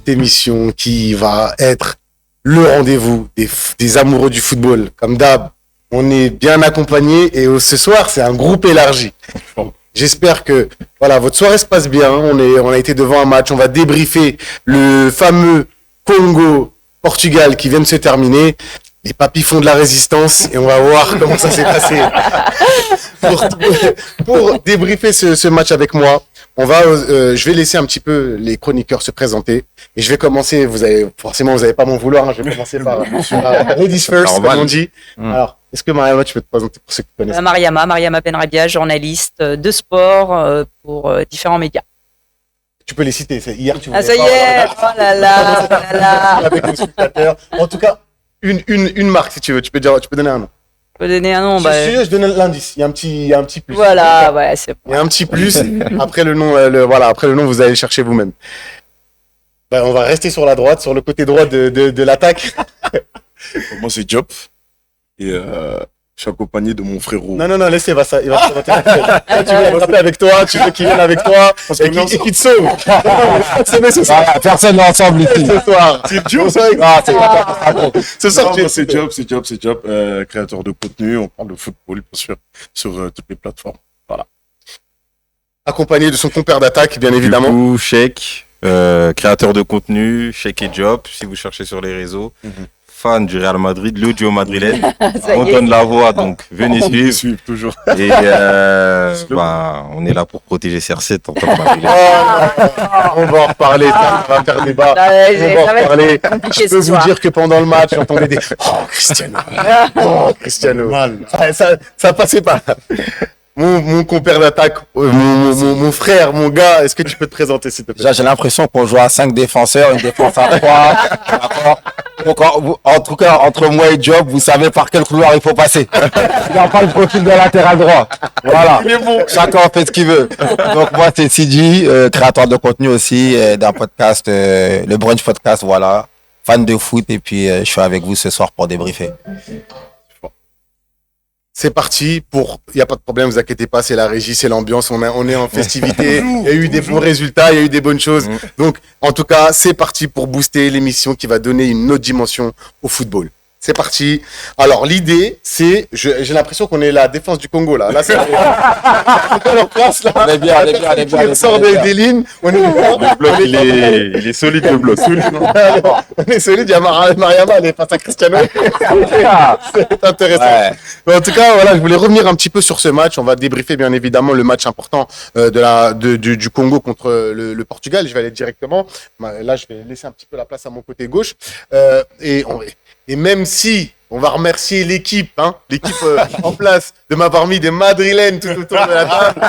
cette émission qui va être le rendez-vous des amoureux du football. Comme d'hab, on est bien accompagnés et ce soir, c'est un groupe élargi. J'espère que voilà, votre soirée se passe bien. On a été devant un match. On va débriefer le fameux Congo-Portugal qui vient de se terminer. Les papis font de la résistance et on va voir comment ça s'est passé. Pour débriefer ce match avec moi, je vais laisser un petit peu les chroniqueurs se présenter et je vais commencer. Vous allez pas m'en vouloir. Hein, je vais commencer par ladies first, comme on dit. Alors, est-ce que Mariama, tu peux te présenter pour ceux qui connaissent? Mariama Benrabia, journaliste de sport pour différents médias. Tu peux les citer. Hier, tu voulais ça y est. Oh là là. Avec les spectateurs. En tout cas, une marque si tu veux. Tu peux donner un nom. Je peux donner un nom. Je donne l'indice. Il y a un petit plus. Voilà, ouais, c'est bon. Il y a un petit plus. Après le nom, après le nom, vous allez le chercher vous-même. On va rester sur la droite, sur le côté droit de l'attaque. Moi, c'est Diop. Et je suis accompagné de mon frérot. Non, laissez, il va se présenter. Tu veux l'attraper avec toi, tu veux qu'il vienne avec toi et qu'il te sauve. Personne n'est ensemble ici. Ce soir. C'est Diop. Ce soir, c'est Diop, créateur de contenu. On parle de football, bien sûr, sur toutes les plateformes. Voilà. Accompagné de son compère d'attaque, bien évidemment. Du coup, Cheikh, créateur de contenu, Cheikh et Diop, si vous cherchez sur les réseaux. Fan du Real Madrid, l'audio madrilène. On donne la voix, donc venez suivre. Toujours. Et on est là pour protéger CR7 en tant que madrilène. On va en reparler, ça va faire débat. On va en reparler. Je peux vous dire que pendant le match, j'entendais des Cristiano. Ça passait pas. Mon compère d'attaque, mon frère, mon gars, est-ce que tu peux te présenter s'il te plaît? J'ai l'impression qu'on joue à 5 défenseurs, une défense à 3. D'accord. Donc, en tout cas, entre moi et Diop, vous savez par quel couloir il faut passer. Il n'a pas le profil de latéral droit. Voilà. Chacun fait ce qu'il veut. Donc moi, c'est Sidi, créateur de contenu aussi, d'un podcast, le Brunch Podcast, voilà. Fan de foot et puis je suis avec vous ce soir pour débriefer. C'est parti il y a pas de problème, vous inquiétez pas, c'est la régie, c'est l'ambiance, on est en festivité, il y a eu des bons résultats, il y a eu des bonnes choses. Donc, en tout cas, c'est parti pour booster l'émission qui va donner une autre dimension au football. C'est parti. Alors, l'idée, c'est, j'ai l'impression qu'on est la défense du Congo, là. Là, c'est leur place, là. On est bien. On sort des lignes. On est bien. Le bloc, il est solide, le bloc. On est solide. Il y a Mariama, elle est face à Cristiano. C'est intéressant. Ouais. Mais en tout cas, voilà, je voulais revenir un petit peu sur ce match. On va débriefer, bien évidemment, le match important du Congo contre le Portugal. Je vais aller directement. Là, je vais laisser un petit peu la place à mon côté gauche. Et même si on va remercier l'équipe en place de m'avoir mis des madrilènes tout autour de la table.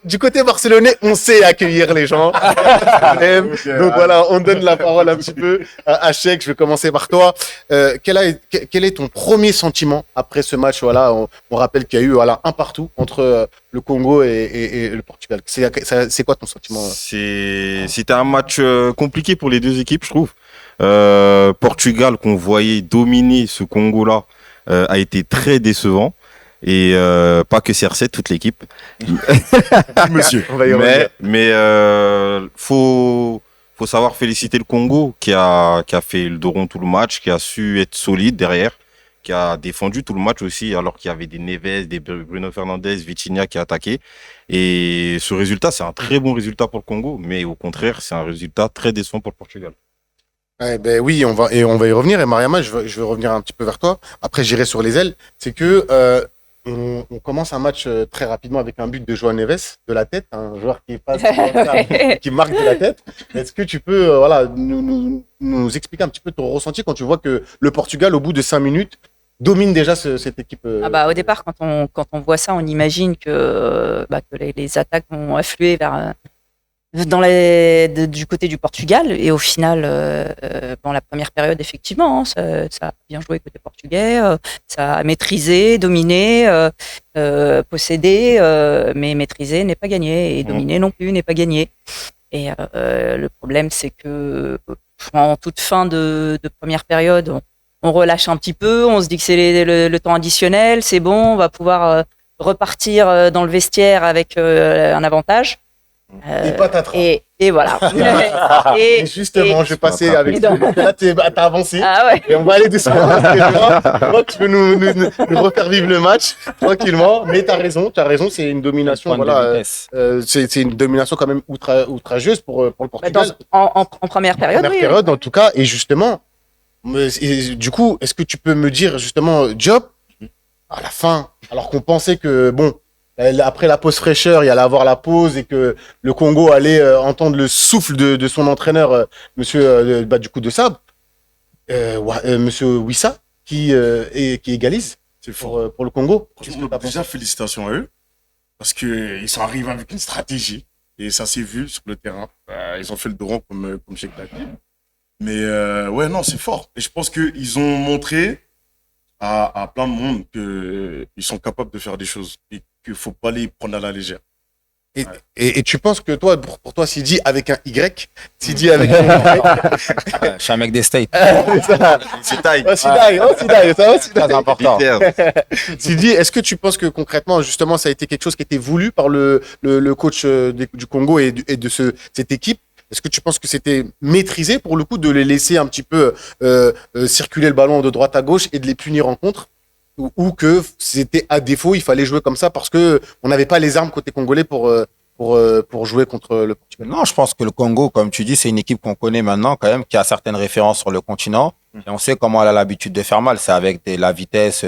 Du côté barcelonais, on sait accueillir les gens. Donc voilà, on donne la parole un petit peu à Cheikh. Je vais commencer par toi. Quel est ton premier sentiment après ce match? Voilà, on rappelle qu'il y a eu un partout entre le Congo et le Portugal. C'est quoi ton sentiment? C'était un match compliqué pour les deux équipes, je trouve. Portugal qu'on voyait dominer ce Congo-là a été très décevant et pas que CR7, toute l'équipe. Monsieur, on va y revenir. Mais faut savoir féliciter le Congo qui a fait le dos rond tout le match, qui a su être solide derrière, qui a défendu tout le match aussi alors qu'il y avait des Neves, des Bruno Fernandes, Vitinha qui attaquaient. Et ce résultat, c'est un très bon résultat pour le Congo, mais au contraire, c'est un résultat très décevant pour le Portugal. Oui, on va y revenir. Et Mariama, je vais revenir un petit peu vers toi. Après, j'irai sur les ailes. C'est que on commence un match très rapidement avec un but de João Neves de la tête, un joueur qui passe qui marque de la tête. Est-ce que tu peux nous expliquer un petit peu ton ressenti quand tu vois que le Portugal, au bout de 5 minutes, domine déjà cette équipe Au départ, quand on voit ça, on imagine que les attaques vont affluer vers du côté du Portugal, et au final, la première période, effectivement, ça a bien joué côté portugais, ça a maîtrisé, dominé, possédé, mais maîtriser n'est pas gagné, et dominer non plus n'est pas gagné. Et le problème, c'est que en toute fin de première période, on relâche un petit peu, on se dit que c'est le temps additionnel, c'est bon, on va pouvoir repartir dans le vestiaire avec un avantage. Et patatras. Et voilà. Et justement, je vais passer avec toi. Là, t'as avancé. Ah ouais. Et on va aller doucement. Je vois que tu peux nous refaire vivre le match tranquillement. Mais t'as raison, c'est une domination. Voilà, c'est une domination quand même outrageuse pour le Portugal. En première période, Première oui. période, en tout cas. Et justement, du coup, est-ce que tu peux me dire justement, Diop, à la fin, alors qu'on pensait que, bon, après la pause fraîcheur, il allait avoir la pause et que le Congo allait entendre le souffle de son entraîneur, monsieur du coup de Sabre, monsieur Wissa, qui égalise C'est fort. pour le Congo. Déjà, félicitations à eux, parce qu'ils sont arrivés avec une stratégie, et ça s'est vu sur le terrain. Ils ont fait le dos rond comme Cheikh Daki. Mais ouais, non, c'est fort. Et je pense qu'ils ont montré à plein de monde qu'ils sont capables de faire des choses et qu'il ne faut pas les prendre à la légère. Et tu penses que toi, pour toi, Sidi avec un Y, Sidi avec un Y. Je suis un mec des States. C'est taille. Sidaï, ça va, Sidaï. Très important. Sidi, est-ce que tu penses que concrètement, justement, ça a été quelque chose qui a été voulu par le coach du Congo et de cette équipe? Est-ce que tu penses que c'était maîtrisé pour le coup de les laisser un petit peu circuler le ballon de droite à gauche et de les punir en contre? Ou que c'était à défaut, il fallait jouer comme ça parce que on n'avait pas les armes côté congolais pour jouer contre le Portugal? Non, je pense que le Congo, comme tu dis, c'est une équipe qu'on connaît maintenant quand même, qui a certaines références sur le continent. Et on sait comment elle a l'habitude de faire mal. C'est avec la vitesse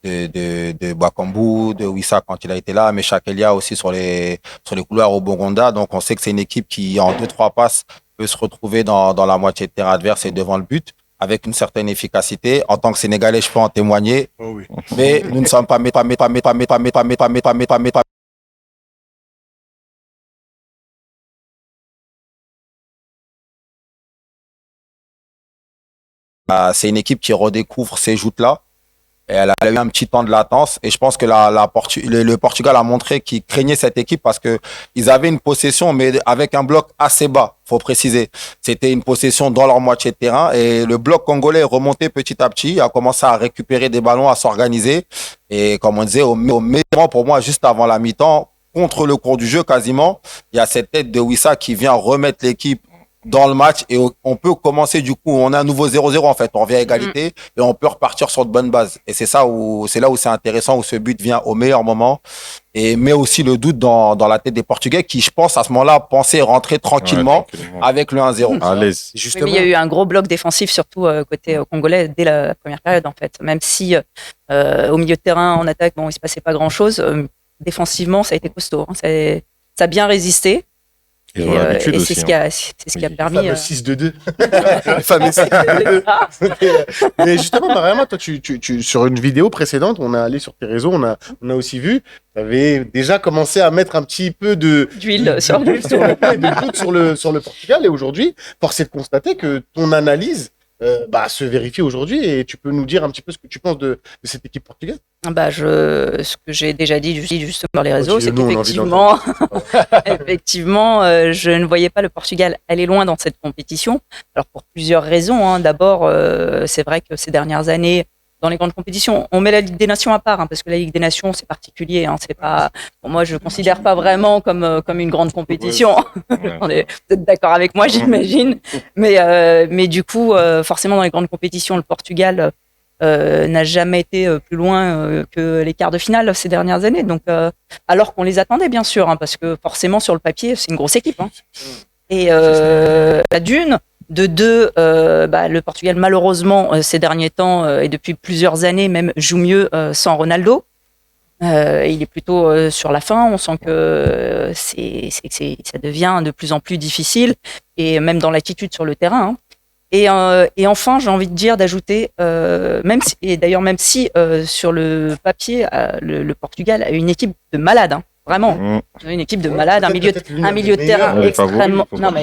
de Bakambu, de Wissa quand il a été là, mais Chakelia aussi sur les couloirs au Bongonda. Donc on sait que c'est une équipe qui, en 2-3 passes, peut se retrouver dans la moitié de terrain adverse et devant le but, avec une certaine efficacité. En tant que Sénégalais, je peux en témoigner. Oh oui. Mais nous ne sommes pas c'est une équipe qui redécouvre ces joutes-là. Et elle a eu un petit temps de latence. Et je pense que le Portugal a montré qu'il craignait cette équipe parce que ils avaient une possession, mais avec un bloc assez bas, faut préciser. C'était une possession dans leur moitié de terrain. Et le bloc congolais est remonté petit à petit, a commencé à récupérer des ballons, à s'organiser. Et comme on disait, au meilleur moment, pour moi, juste avant la mi-temps, contre le cours du jeu quasiment, il y a cette tête de Wissa qui vient remettre l'équipe dans le match et on peut commencer du coup, on a un nouveau 0-0 en fait, on revient à égalité et on peut repartir sur de bonnes bases. Et c'est là où c'est intéressant, où ce but vient au meilleur moment et met aussi le doute dans la tête des Portugais qui, je pense, à ce moment-là, pensaient rentrer tranquillement avec le 1-0. À l'aise. Oui, mais il y a eu un gros bloc défensif, surtout côté congolais, dès la première période en fait. Même si au milieu de terrain, en attaque, bon, il se passait pas grand-chose, défensivement, ça a été costaud. Hein. Ça a bien résisté. Ils ont l'habitude aussi. C'est ce qui a permis. Le fameux 6-2-2. Le fameux 6-2-2. Mais justement, Mariama, toi, tu, sur une vidéo précédente, on a allé sur tes réseaux, on a aussi vu, tu avais déjà commencé à mettre un petit peu d'huile sur le doute sur le Portugal. Et aujourd'hui, force est de constater que ton analyse se vérifie aujourd'hui. Et tu peux nous dire un petit peu ce que tu penses de cette équipe portugaise? Ce que j'ai déjà dit justement sur les réseaux, c'est qu'effectivement, je ne voyais pas le Portugal aller loin dans cette compétition. Alors pour plusieurs raisons. Hein. D'abord, c'est vrai que ces dernières années, dans les grandes compétitions, on met la Ligue des Nations à part, hein, parce que la Ligue des Nations, c'est particulier. Hein, c'est pas, moi, je considère pas vraiment comme une grande compétition. On est peut-être d'accord avec moi, j'imagine. Mais du coup, forcément, dans les grandes compétitions, le Portugal n'a jamais été plus loin que les quarts de finale ces dernières années. Donc, alors qu'on les attendait, bien sûr, hein, parce que forcément, sur le papier, c'est une grosse équipe. Hein. Et de deux, le Portugal, malheureusement, ces derniers temps, et depuis plusieurs années même, joue mieux sans Ronaldo. Il est plutôt sur la fin. On sent que ça devient de plus en plus difficile, et même dans l'attitude sur le terrain. Hein. Et enfin, j'ai envie de dire, d'ajouter, même si sur le papier, le Portugal a une équipe de malades, hein, vraiment, une équipe de malades, un milieu de terrain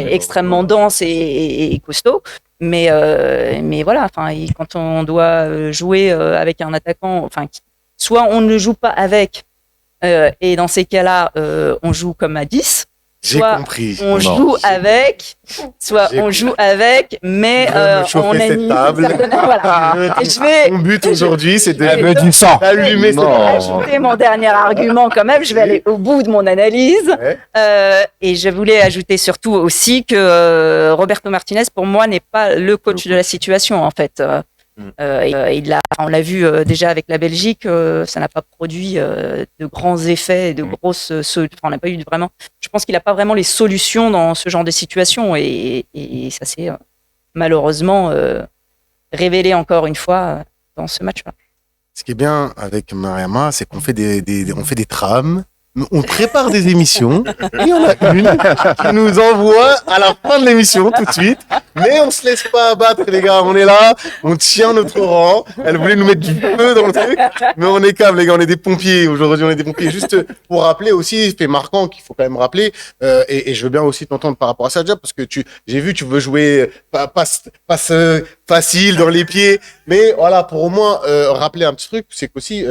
extrêmement dense et costaud. Mais voilà, enfin, quand on doit jouer avec un attaquant, enfin, soit on ne joue pas avec, et dans ces cas-là, on joue comme à 10. J'ai soit compris. on Non. joue avec, soit J'ai on joue avec, mais Je veux me chauffer on cette anime table. voilà. Et je vais Mon but aujourd'hui, c'est Elle de veut du sang. d'allumer cette Non. ajouter mon dernier argument quand même. Je vais aller au bout de mon analyse. Ouais. Et je voulais ajouter surtout aussi que Roberto Martinez, pour moi, n'est pas le coach de la situation, en fait. On l'a vu déjà avec la Belgique, ça n'a pas produit de grands effets, de grosses. On n'a pas eu vraiment. Je pense qu'il n'a pas vraiment les solutions dans ce genre de situation, et ça s'est malheureusement révélé encore une fois dans ce match-là. Ce qui est bien avec Mariama, c'est qu'on fait on fait des trames, on prépare des émissions, et il y en a une qui nous envoie à la fin de l'émission tout de suite. Mais on se laisse pas abattre, les gars. On est là, on tient notre rang. Elle voulait nous mettre du feu dans le truc, mais on est calme, les gars. On est des pompiers. Aujourd'hui, on est des pompiers. Juste pour rappeler aussi, fait marquant qu'il faut quand même rappeler, et je veux bien aussi t'entendre par rapport à ça, déjà, parce que j'ai vu, tu veux jouer passe facile dans les pieds. Mais voilà, pour au moins rappeler un petit truc, c'est qu'aussi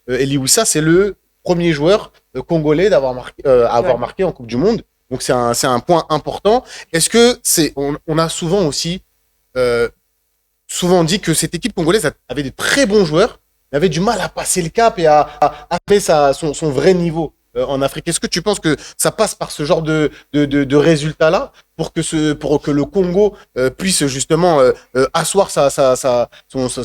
Eli Wissa, c'est le premier joueur congolais d'avoir marqué en Coupe du Monde. Donc c'est un point important. Est-ce que on a souvent aussi souvent dit que cette équipe congolaise avait de très bons joueurs, mais avait du mal à passer le cap et à faire son vrai niveau en Afrique. Est-ce que tu penses que ça passe par ce genre de résultats-là pour que le Congo puisse justement asseoir je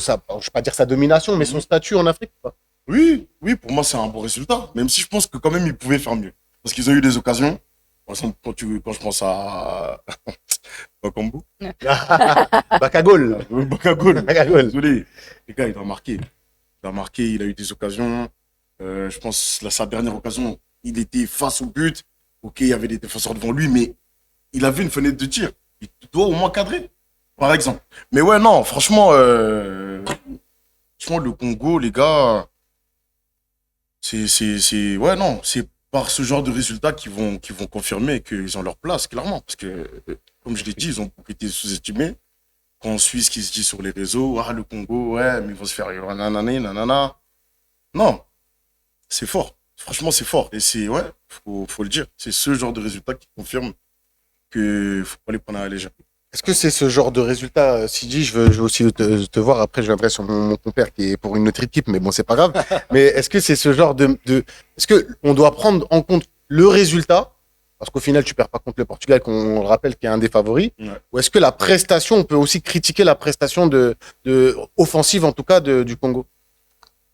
vais pas dire sa domination, mais son statut en Afrique, quoi? Oui, pour moi, c'est un bon résultat. Même si je pense que quand même, ils pouvaient faire mieux. Parce qu'ils ont eu des occasions. Par exemple, quand je pense à Bakambu. Bakagol. Bakagol. Bakagol. Désolé. Les gars, il doit marquer. Il a eu des occasions. Je pense, sa dernière occasion, il était face au but. Ok, il y avait des défenseurs devant lui, mais il avait une fenêtre de tir. Il doit au moins cadrer, par exemple. Mais ouais, non, franchement, le Congo, les gars, ouais, non, c'est par ce genre de résultats qu'ils vont confirmer qu'ils ont leur place, clairement. Parce que, comme je l'ai dit, ils ont beaucoup été sous-estimés. Quand on suit ce qui se dit sur les réseaux, ah, le Congo, ouais, mais ils vont se faire nanana. Non, c'est fort. Franchement, c'est fort. Et ouais, faut le dire. C'est ce genre de résultats qui confirme que faut pas les prendre à la légère. Est-ce que c'est ce genre de résultat, Sidi, je veux aussi te voir, après je viendrai sur mon compère qui est pour une autre équipe, mais bon, c'est pas grave. Mais est-ce que c'est ce genre est-ce que on doit prendre en compte le résultat, parce qu'au final, tu perds pas contre le Portugal, qu'on le rappelle, qui est un des favoris, Ouais. ou est-ce que la prestation, on peut aussi critiquer la prestation offensive, en tout cas, du Congo?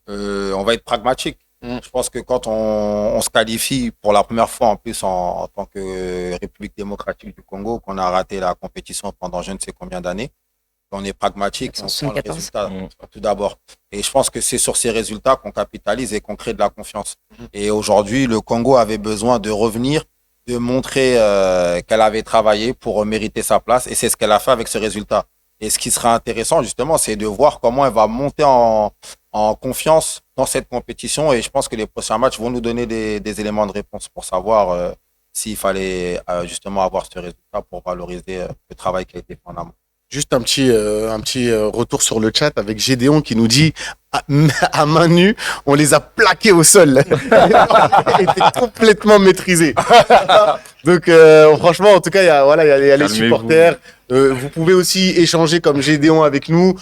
On va être pragmatique. Je pense que quand on se qualifie pour la première fois en plus en tant que République démocratique du Congo, qu'on a raté la compétition pendant je ne sais combien d'années, on est pragmatique, on prend le 1974. résultat tout d'abord. Et je pense que c'est sur ces résultats qu'on capitalise et qu'on crée de la confiance. Et aujourd'hui, le Congo avait besoin de revenir, de montrer qu'elle avait travaillé pour mériter sa place, et c'est ce qu'elle a fait avec ce résultat. Et ce qui sera intéressant, justement, c'est de voir comment elle va monter en confiance dans cette compétition. Et je pense que les prochains matchs vont nous donner des éléments de réponse pour savoir s'il fallait justement avoir ce résultat pour valoriser le travail qui a été fait en amont. Juste un petit retour sur le chat avec Gédéon qui nous dit à main nue, on les a plaqués au sol. Ils étaient complètement maîtrisés. Donc franchement, en tout cas, il y a les supporters. Vous pouvez aussi échanger comme Gédéon avec nous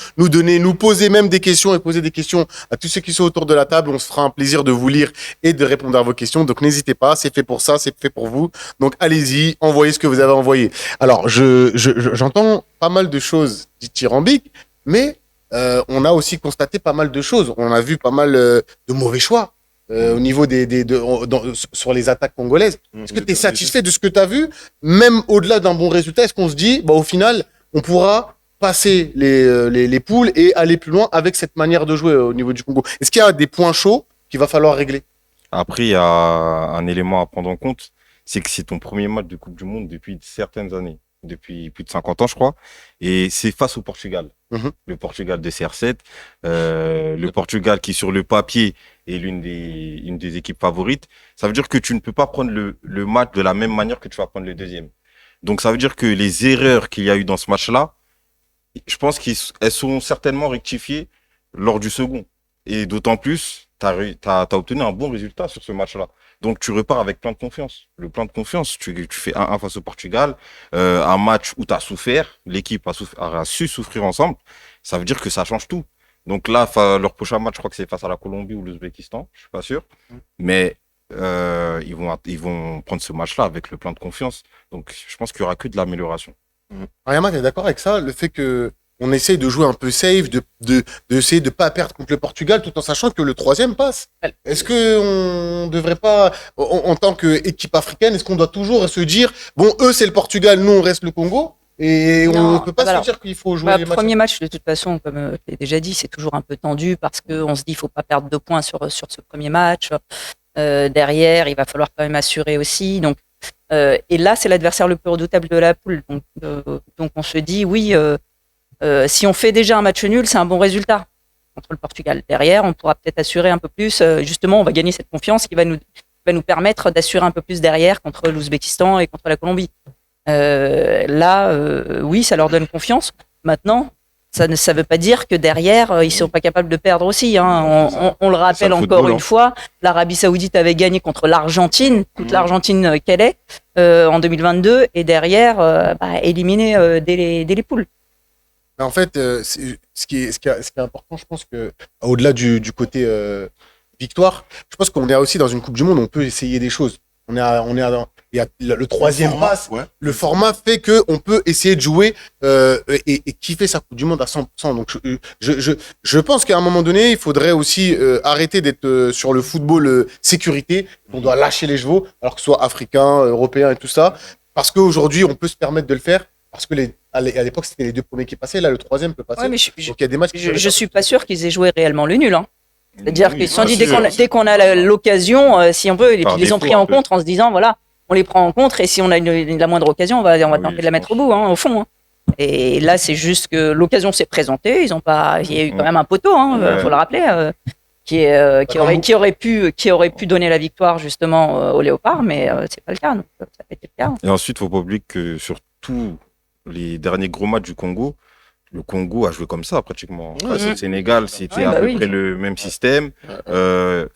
poser même des questions et poser des questions à tous ceux qui sont autour de la table. On se fera un plaisir de vous lire et de répondre à vos questions. Donc n'hésitez pas, c'est fait pour ça, c'est fait pour vous. Donc allez-y, envoyez ce que vous avez envoyé. Alors j'entends pas mal de choses dithyrambiques, mais on a aussi constaté pas mal de choses. On a vu pas mal de mauvais choix au niveau sur les attaques congolaises. Est-ce que tu es satisfait de ce que tu as vu? Même au-delà d'un bon résultat, est-ce qu'on se dit, au final, on pourra passer les poules et aller plus loin avec cette manière de jouer au niveau du Congo? Est-ce qu'il y a des points chauds qu'il va falloir régler? Après, il y a un élément à prendre en compte, c'est que c'est ton premier match de Coupe du Monde depuis certaines années, depuis plus de 50 ans, je crois, et c'est face au Portugal. Le Portugal de CR7, le Portugal qui, sur le papier, est une des équipes favorites. Ça veut dire que tu ne peux pas prendre le match de la même manière que tu vas prendre le deuxième. Donc, ça veut dire que les erreurs qu'il y a eu dans ce match-là, je pense qu'elles sont certainement rectifiées lors du second. Et d'autant plus, t'as obtenu un bon résultat sur ce match-là. Donc, tu repars avec plein de confiance. Le plein de confiance, tu fais 1-1 face au Portugal, un match où tu as souffert, l'équipe a su souffrir ensemble. Ça veut dire que ça change tout. Donc là, leur prochain match, je crois que c'est face à la Colombie ou l'Ouzbékistan, je suis pas sûr. Mais ils vont prendre ce match-là avec le plein de confiance. Donc, je pense qu'il y aura que de l'amélioration. Mariama, t'es d'accord avec ça? Le fait que on essaye de jouer un peu safe, d'essayer de pas perdre contre le Portugal, tout en sachant que le troisième passe. Est-ce que on devrait pas, en tant qu'équipe africaine, est-ce qu'on doit toujours se dire, bon, eux c'est le Portugal, nous on reste le Congo, et on Non, peut pas alors, se dire qu'il faut jouer les matchs. Premier match, de toute façon, comme je l'ai déjà dit, c'est toujours un peu tendu parce qu'on se dit qu'il faut pas perdre 2 points sur ce premier match. Derrière, il va falloir quand même assurer aussi. Donc, et là, c'est l'adversaire le plus redoutable de la poule. Donc on se dit, oui, si on fait déjà un match nul, c'est un bon résultat contre le Portugal. Derrière, on pourra peut-être assurer un peu plus. Justement, on va gagner cette confiance qui va nous permettre d'assurer un peu plus derrière contre l'Ouzbékistan et contre la Colombie. Oui, ça leur donne confiance. Maintenant, ça veut pas dire que derrière, ils sont pas capables de perdre aussi. Hein. On le rappelle encore une fois, l'Arabie Saoudite avait gagné contre l'Argentine, toute l'Argentine qu'elle est, en 2022, et derrière, éliminé dès les poules. Mais en fait, ce qui est important, je pense que au-delà du côté victoire, je pense qu'on est aussi dans une Coupe du Monde, on peut essayer des choses. Il y a le troisième passe. Ouais. Le format fait que on peut essayer de jouer et kiffer sa Coupe du Monde à 100%. Donc je pense qu'à un moment donné, il faudrait aussi arrêter d'être sur le football sécurité. On doit lâcher les chevaux, alors que ce soit africain, européen et tout ça, parce qu'aujourd'hui on peut se permettre de le faire. Parce que à l'époque, c'était les 2 premiers qui passaient. Là, le troisième peut passer. Ouais, mais donc, il y a des matchs qui je suis pas sûr qu'ils aient joué réellement le nul. Hein. C'est-à-dire Oui, qu'ils se sont dit, bien sûr. dès qu'on a l'occasion, si on veut, et puis Par ils les ont défaut, pris un en peu. compte en se disant, voilà, on les prend en compte, et si on a la moindre occasion, on va Oui, tenter de je la mettre au pense. bout, hein, au fond. Hein. Et là, c'est juste que l'occasion s'est présentée. Il y a eu quand même un poteau, hein, Ouais. faut le rappeler, qui aurait pu donner la victoire justement au Léopard, mais c'est pas le cas. Donc, ça n'a pas été le cas. Et ensuite, faut pas oublier que sur tous les derniers gros matchs du Congo, le Congo a joué comme ça pratiquement. Face au Sénégal, c'était à peu près le même système.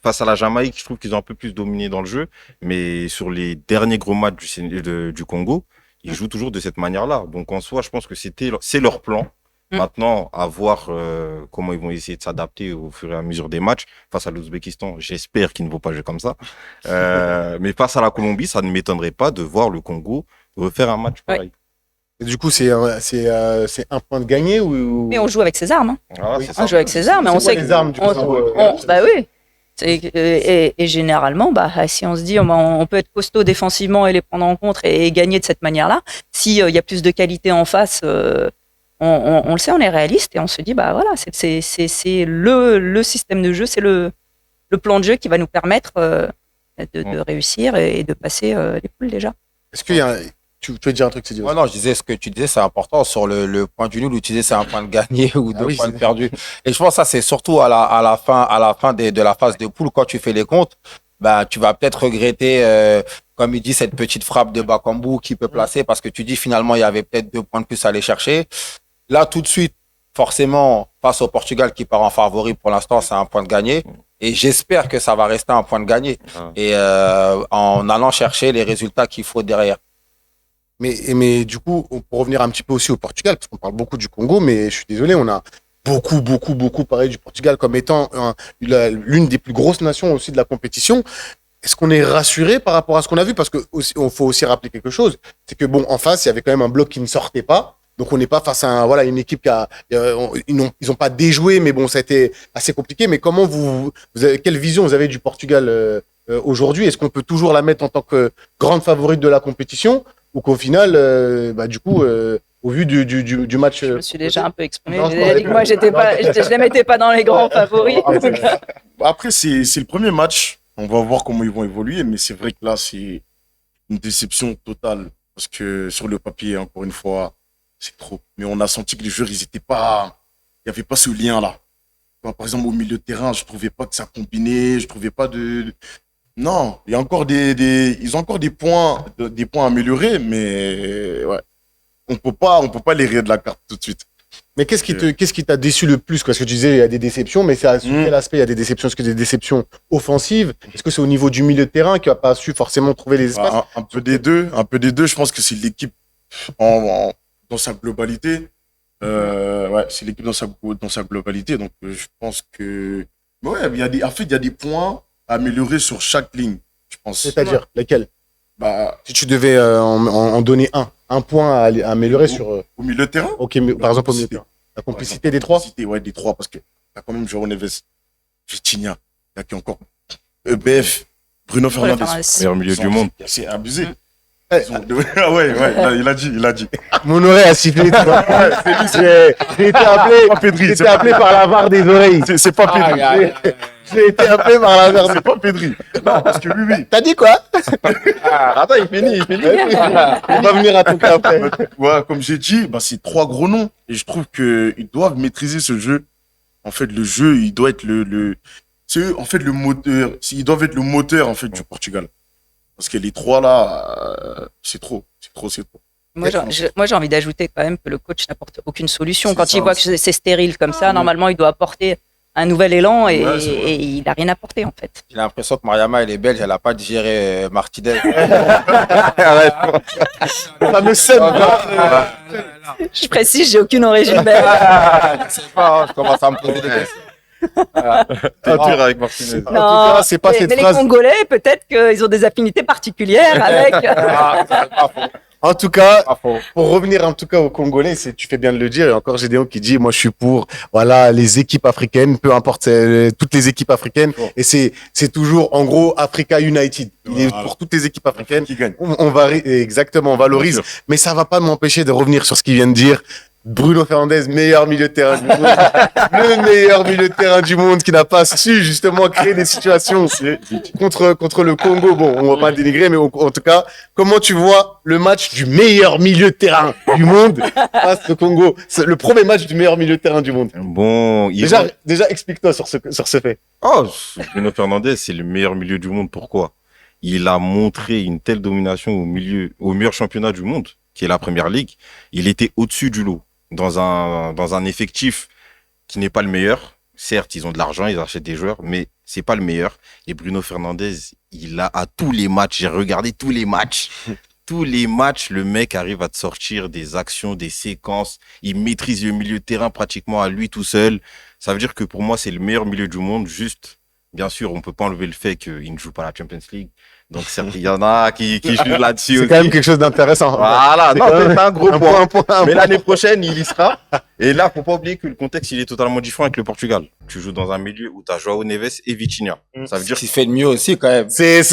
Face à la Jamaïque, je trouve qu'ils ont un peu plus dominé dans le jeu. Mais sur les derniers gros matchs du Congo, ils jouent toujours de cette manière-là. Donc en soi, je pense que c'est leur plan. Maintenant, à voir comment ils vont essayer de s'adapter au fur et à mesure des matchs. Face à l'Ouzbékistan, j'espère qu'ils ne vont pas jouer comme ça. Mais face à la Colombie, ça ne m'étonnerait pas de voir le Congo refaire un match pareil. Et du coup, c'est un point de gagné ou... Mais on joue avec ses armes. Hein. Voilà, Oui. c'est ça. On joue avec ses armes, mais C'est on quoi sait les armes, du coup, bah oui. Et généralement, si on se dit on peut être costaud défensivement et les prendre en compte et gagner de cette manière-là, s'il y a plus de qualité en face, on le sait, on est réaliste et on se dit voilà, c'est le système de jeu, c'est le plan de jeu qui va nous permettre de réussir et de passer les poules déjà. Est-ce qu'il y a tu veux dire un truc, c'est dit. Ouais, non, je disais ce que tu disais, c'est important sur le point du nul où tu disais c'est un point de gagné ou 2 points de perdu. Et je pense que ça, c'est surtout à la fin de la phase de poule, quand tu fais les comptes, tu vas peut-être regretter, comme il dit, cette petite frappe de Bakambu qui peut placer parce que tu dis finalement, il y avait peut-être 2 points de plus à aller chercher. Là, tout de suite, forcément, face au Portugal qui part en favori pour l'instant, c'est un point de gagné. Et j'espère que ça va rester un point de gagné. Et en allant chercher les résultats qu'il faut derrière. Mais du coup, pour revenir un petit peu aussi au Portugal, parce qu'on parle beaucoup du Congo, mais je suis désolé, on a beaucoup parlé du Portugal comme étant l'une des plus grosses nations aussi de la compétition. Est-ce qu'on est rassuré par rapport à ce qu'on a vu? Parce qu'il faut aussi rappeler quelque chose, c'est que bon, en face, il y avait quand même un bloc qui ne sortait pas. Donc on n'est pas face à une équipe ils n'ont pas déjoué, mais bon, ça a été assez compliqué. Mais comment quelle vision vous avez du Portugal aujourd'hui? Est-ce qu'on peut toujours la mettre en tant que grande favorite de la compétition? Ou qu'au final, au vu du match... Je me suis déjà un peu exprimé. Non, J'ai déjà dit que moi, je ne les mettais pas dans les grands favoris. Après, c'est le premier match. On va voir comment ils vont évoluer. Mais c'est vrai que là, c'est une déception totale. Parce que sur le papier, encore une fois, c'est trop. Mais on a senti que les joueurs, ils étaient pas... Il n'y avait pas ce lien-là. Par exemple, au milieu de terrain, je trouvais pas que ça combinait. Je trouvais pas de... Non, il y a encore ils ont encore des points à améliorer, mais ouais, on peut pas les rire de la carte tout de suite. Mais qu'est-ce qui t'a déçu le plus? Parce que tu disais, il y a des déceptions, mais c'est à quel aspect il y a des déceptions? Est-ce que des déceptions offensives? Est-ce que c'est au niveau du milieu de terrain qui n'a pas su forcément trouver les espaces? Un peu des deux. Je pense que c'est l'équipe dans sa globalité. Ouais, c'est l'équipe dans sa globalité. Donc, je pense que, ouais, en fait, il y a des points à améliorer sur chaque ligne, je pense. C'est-à-dire, lesquels? Bah, Si tu devais en donner un point à améliorer sur. au milieu de terrain. Ok, mais par exemple, au milieu de terrain. La complicité des trois? Ouais, des trois, parce que t'as quand même João Neves, Vitinha, il y a qui encore EBF, Bruno Fernandes. Meilleur milieu du monde. C'est abusé. Ah ouais, il a dit. Mon oreille a sifflé. Tu vois. J'ai été appelé par la barre des oreilles. C'est pas Pedri. J'ai été appelé par la barre. C'est pas Pedri. Non, parce que oui. T'as dit quoi? Attends, il finit. On va venir à ton cas après. Ouais, comme j'ai dit, bah, c'est trois gros noms. Et je trouve qu'ils doivent maîtriser ce jeu. En fait, le jeu, il doit être c'est eux, en fait, le moteur. Ils doivent être le moteur, en fait, du Portugal. Parce que les trois là, c'est trop. Moi, j'ai envie d'ajouter quand même que le coach n'apporte aucune solution. C'est Quand ça, il voit que c'est stérile comme ça, normalement, il doit apporter un nouvel élan et il n'a rien apporté en fait. J'ai l'impression que Mariama, elle est belge, elle n'a pas digéré Martinez. Le fameux Seb. Je précise, j'ai aucune origine belge. Je sais pas, je commence à me poser des questions. T'es dur avec Martinez. En tout cas, c'est pas cette mais phrase. les Congolais, peut-être qu'ils ont des affinités particulières avec. En tout cas, Pas faux. pour revenir en tout cas aux Congolais, tu fais bien de le dire. Et encore Gédéon qui dit, moi je suis pour, voilà, les équipes africaines, peu importe, toutes les équipes africaines. Oh. Et c'est toujours, en gros, Africa United. Il est Voilà. pour toutes les équipes africaines. Qui gagne. Exactement, on valorise. Bien sûr. Mais ça va pas m'empêcher de revenir sur ce qu'il vient de dire. Bruno Fernandes, meilleur milieu de terrain du monde. Le meilleur milieu de terrain du monde qui n'a pas su justement créer des situations contre le Congo. Bon, on va pas dénigrer, mais en tout cas, comment tu vois le match du meilleur milieu de terrain du monde face au Congo? C'est le premier match du meilleur milieu de terrain du monde. Bon, Déjà, explique-toi sur ce fait. Oh, Bruno Fernandes, c'est le meilleur milieu du monde. Pourquoi? Il a montré une telle domination au meilleur championnat du monde, qui est la Première Ligue. Il était au-dessus du lot, dans un effectif qui n'est pas le meilleur. Certes, ils ont de l'argent, ils achètent des joueurs, mais c'est pas le meilleur. Et Bruno Fernandes, il a à tous les matchs, j'ai regardé tous les matchs. Tous les matchs, le mec arrive à te sortir des actions, des séquences. Il maîtrise le milieu de terrain pratiquement à lui tout seul. Ça veut dire que pour moi, c'est le meilleur milieu du monde. Juste, bien sûr, on peut pas enlever le fait qu'il ne joue pas la Champions League. Donc, certes, il y en a qui jugent là-dessus C'est aussi. quand même quelque chose d'intéressant. Voilà, non, c'est un gros point. Un Mais l'année prochaine, il y sera. Et là, faut pas oublier que le contexte, il est totalement différent avec le Portugal. Tu joues dans un milieu où tu as João Neves et Vitinha. Ça veut dire Ce qui fait de mieux aussi, quand même.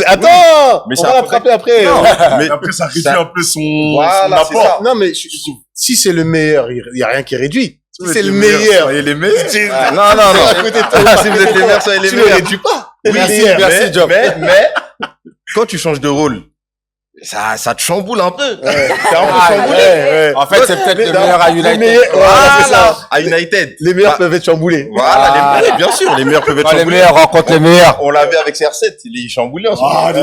Attends! Mais On ça va a- l'attraper après. Non, Mais mais après, ça réduit ça- un peu son Voilà, c'est apport. ça. Non, mais si c'est le meilleur, il y a rien qui réduit. Si Vous c'est êtes le les meilleurs, meilleur. soyez les meilleurs. non. À côté de toi. Si vous êtes les meilleurs, soyez les Tu le meilleurs. réduis pas. Oui, Merci, mais- merci, Job. mais, quand tu changes de rôle, ça te chamboule un peu. T'es un peu chamboulé. ouais. En fait, c'est peut-être le meilleur à United. Voilà, c'est ça. À United. Les meilleurs Bah, peuvent être chamboulés. Voilà, oui, bien sûr, les meilleurs peuvent être Quand les chamboulés. meilleurs rencontrent les meilleurs. On l'avait avec CR7, il est chamboulé en ce moment. Ah, des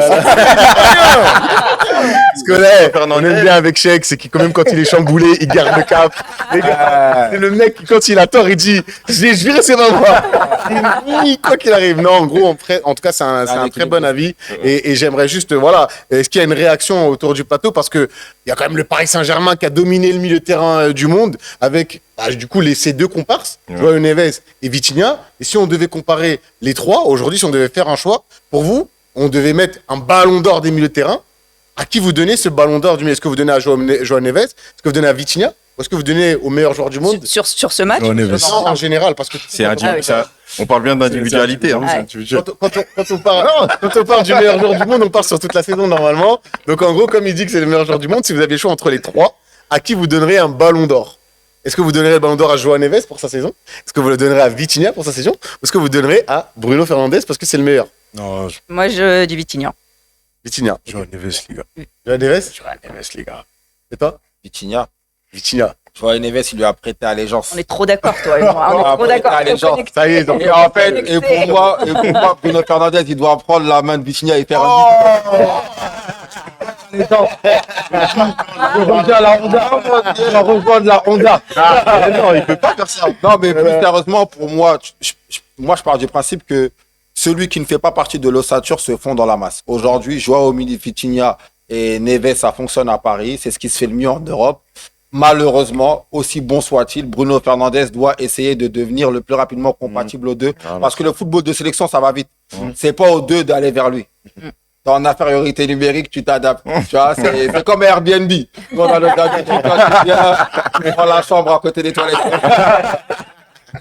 Parce que là, on aime bien avec Cheikh, c'est que quand même quand il est chamboulé, il garde le cap. Les gars, c'est le mec qui, quand il a tort, il dit, je vais rester ma voix. Quoi qu'il arrive. Non, en gros, en tout cas, c'est un très bon avis. Et j'aimerais juste, voilà, est-ce qu'il y a une réaction autour du plateau? Parce que il y a quand même le Paris Saint-Germain qui a dominé le milieu de terrain du monde avec, du coup, ces deux comparses, João Neves et Vitinha. Et si on devait comparer les trois, aujourd'hui, si on devait faire un choix, pour vous, on devait mettre un ballon d'or des milieux de terrain. À qui vous donnez ce ballon d'or du milieu? Est-ce que vous donnez à João Neves? Est-ce que vous donnez à Vitinha? Ou est-ce que vous donnez au meilleur joueur du monde? Sur ce match. João Neves. Non, en général, parce que C'est oui. on parle bien d'individualité. Hein. Ouais. quand on parle du meilleur joueur du monde, on parle sur toute la saison normalement. Donc en gros, comme il dit que c'est le meilleur joueur du monde, si vous avez le choix entre les trois, à qui vous donnerez un ballon d'or? Est-ce que vous donnerez le ballon d'or à João Neves pour sa saison? Est-ce que vous le donnerez à Vitinha pour sa saison? Ou est-ce que vous donnerez à Bruno Fernandes parce que c'est le meilleur? Non, Moi, je dis Vitinha. Vitinha. João Neves, les gars. João Neves? João Neves, les gars. Et toi? Vitinha. Vitinha. João Neves, il lui a prêté allégeance. On est trop d'accord, toi et moi. On est trop d'accord. Allez, On est genre, connectés. Ça y est, donc. Et en fait, et pour moi, Bruno Fernandes, il doit prendre la main de Vitinha et faire un rejoins la Honda. Je vais rejoindre la Honda. Non, il peut pas faire ça. Non, mais plus sérieusement, pour moi, moi, je pars du principe que celui qui ne fait pas partie de l'ossature se fond dans la masse. Aujourd'hui, Joao Vitinha et Neves, ça fonctionne à Paris. C'est ce qui se fait le mieux en Europe. Malheureusement, aussi bon soit-il, Bruno Fernandes doit essayer de devenir le plus rapidement compatible aux deux. Parce que le football de sélection, ça va vite. C'est pas aux deux d'aller vers lui. T'es en infériorité numérique, tu t'adaptes. Tu vois, c'est comme Airbnb. On a le tu prends la chambre à côté des toilettes.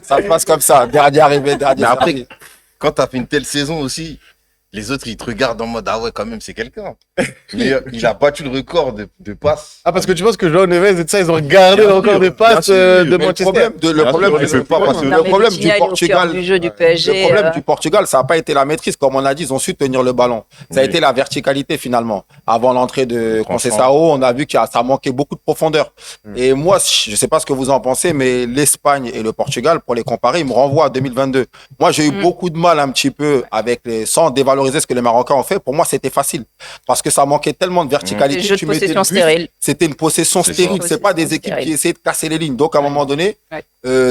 Ça se passe comme ça. Dernier arrivé, dernier Mais après, sorti. quand t'as fait une telle saison aussi, les autres, ils te regardent en mode, ah ouais, quand même, c'est quelqu'un. Mais il a battu le record de passes. Ah, parce que tu penses que Joao Neves et tout ça, ils ont regardé Bien le record sûr, de passes bien sûr. de Mais Manchester. le problème, Bien sûr, c'est pas parce que Non, le mais problème Vitinha, du il est au cœur Portugal, du jeu du PSG. le problème du Portugal, ça n'a pas été la maîtrise, comme on a dit, ils ont su tenir le ballon. Ça a Oui. été la verticalité finalement. Avant l'entrée de Franchement. Conceição, on a vu que ça manquait beaucoup de profondeur. Et moi, je sais pas ce que vous en pensez, mais l'Espagne et le Portugal, pour les comparer, ils me renvoient à 2022. Moi, j'ai eu beaucoup de mal un petit peu avec sans dévaloriser ce que les Marocains ont fait. Pour moi, c'était facile parce que ça manquait tellement de verticalité. Les jeux de Tu mettais le possession but, stérile. c'était une possession C'est stérile. ça. C'est pas des Possession équipes qui stérile. essayaient de casser les lignes. Donc, à un moment donné, Ouais.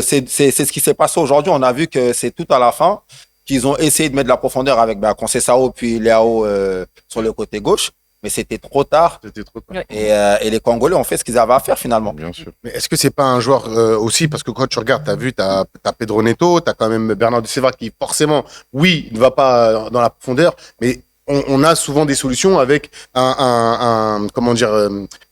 c'est ce qui s'est passé aujourd'hui. On a vu que c'est tout à la fin qu'ils ont essayé de mettre de la profondeur avec Conceição puis Leao sur le côté gauche. Mais c'était trop tard. C'était trop tard. Ouais. Et les Congolais ont fait ce qu'ils avaient à faire finalement. Bien sûr. Mais est-ce que c'est pas un joueur aussi, parce que quand tu regardes, t'as Pedro Neto, t'as quand même Bernardo Silva qui forcément, oui, ne va pas dans la profondeur, mais on a souvent des solutions avec comment dire,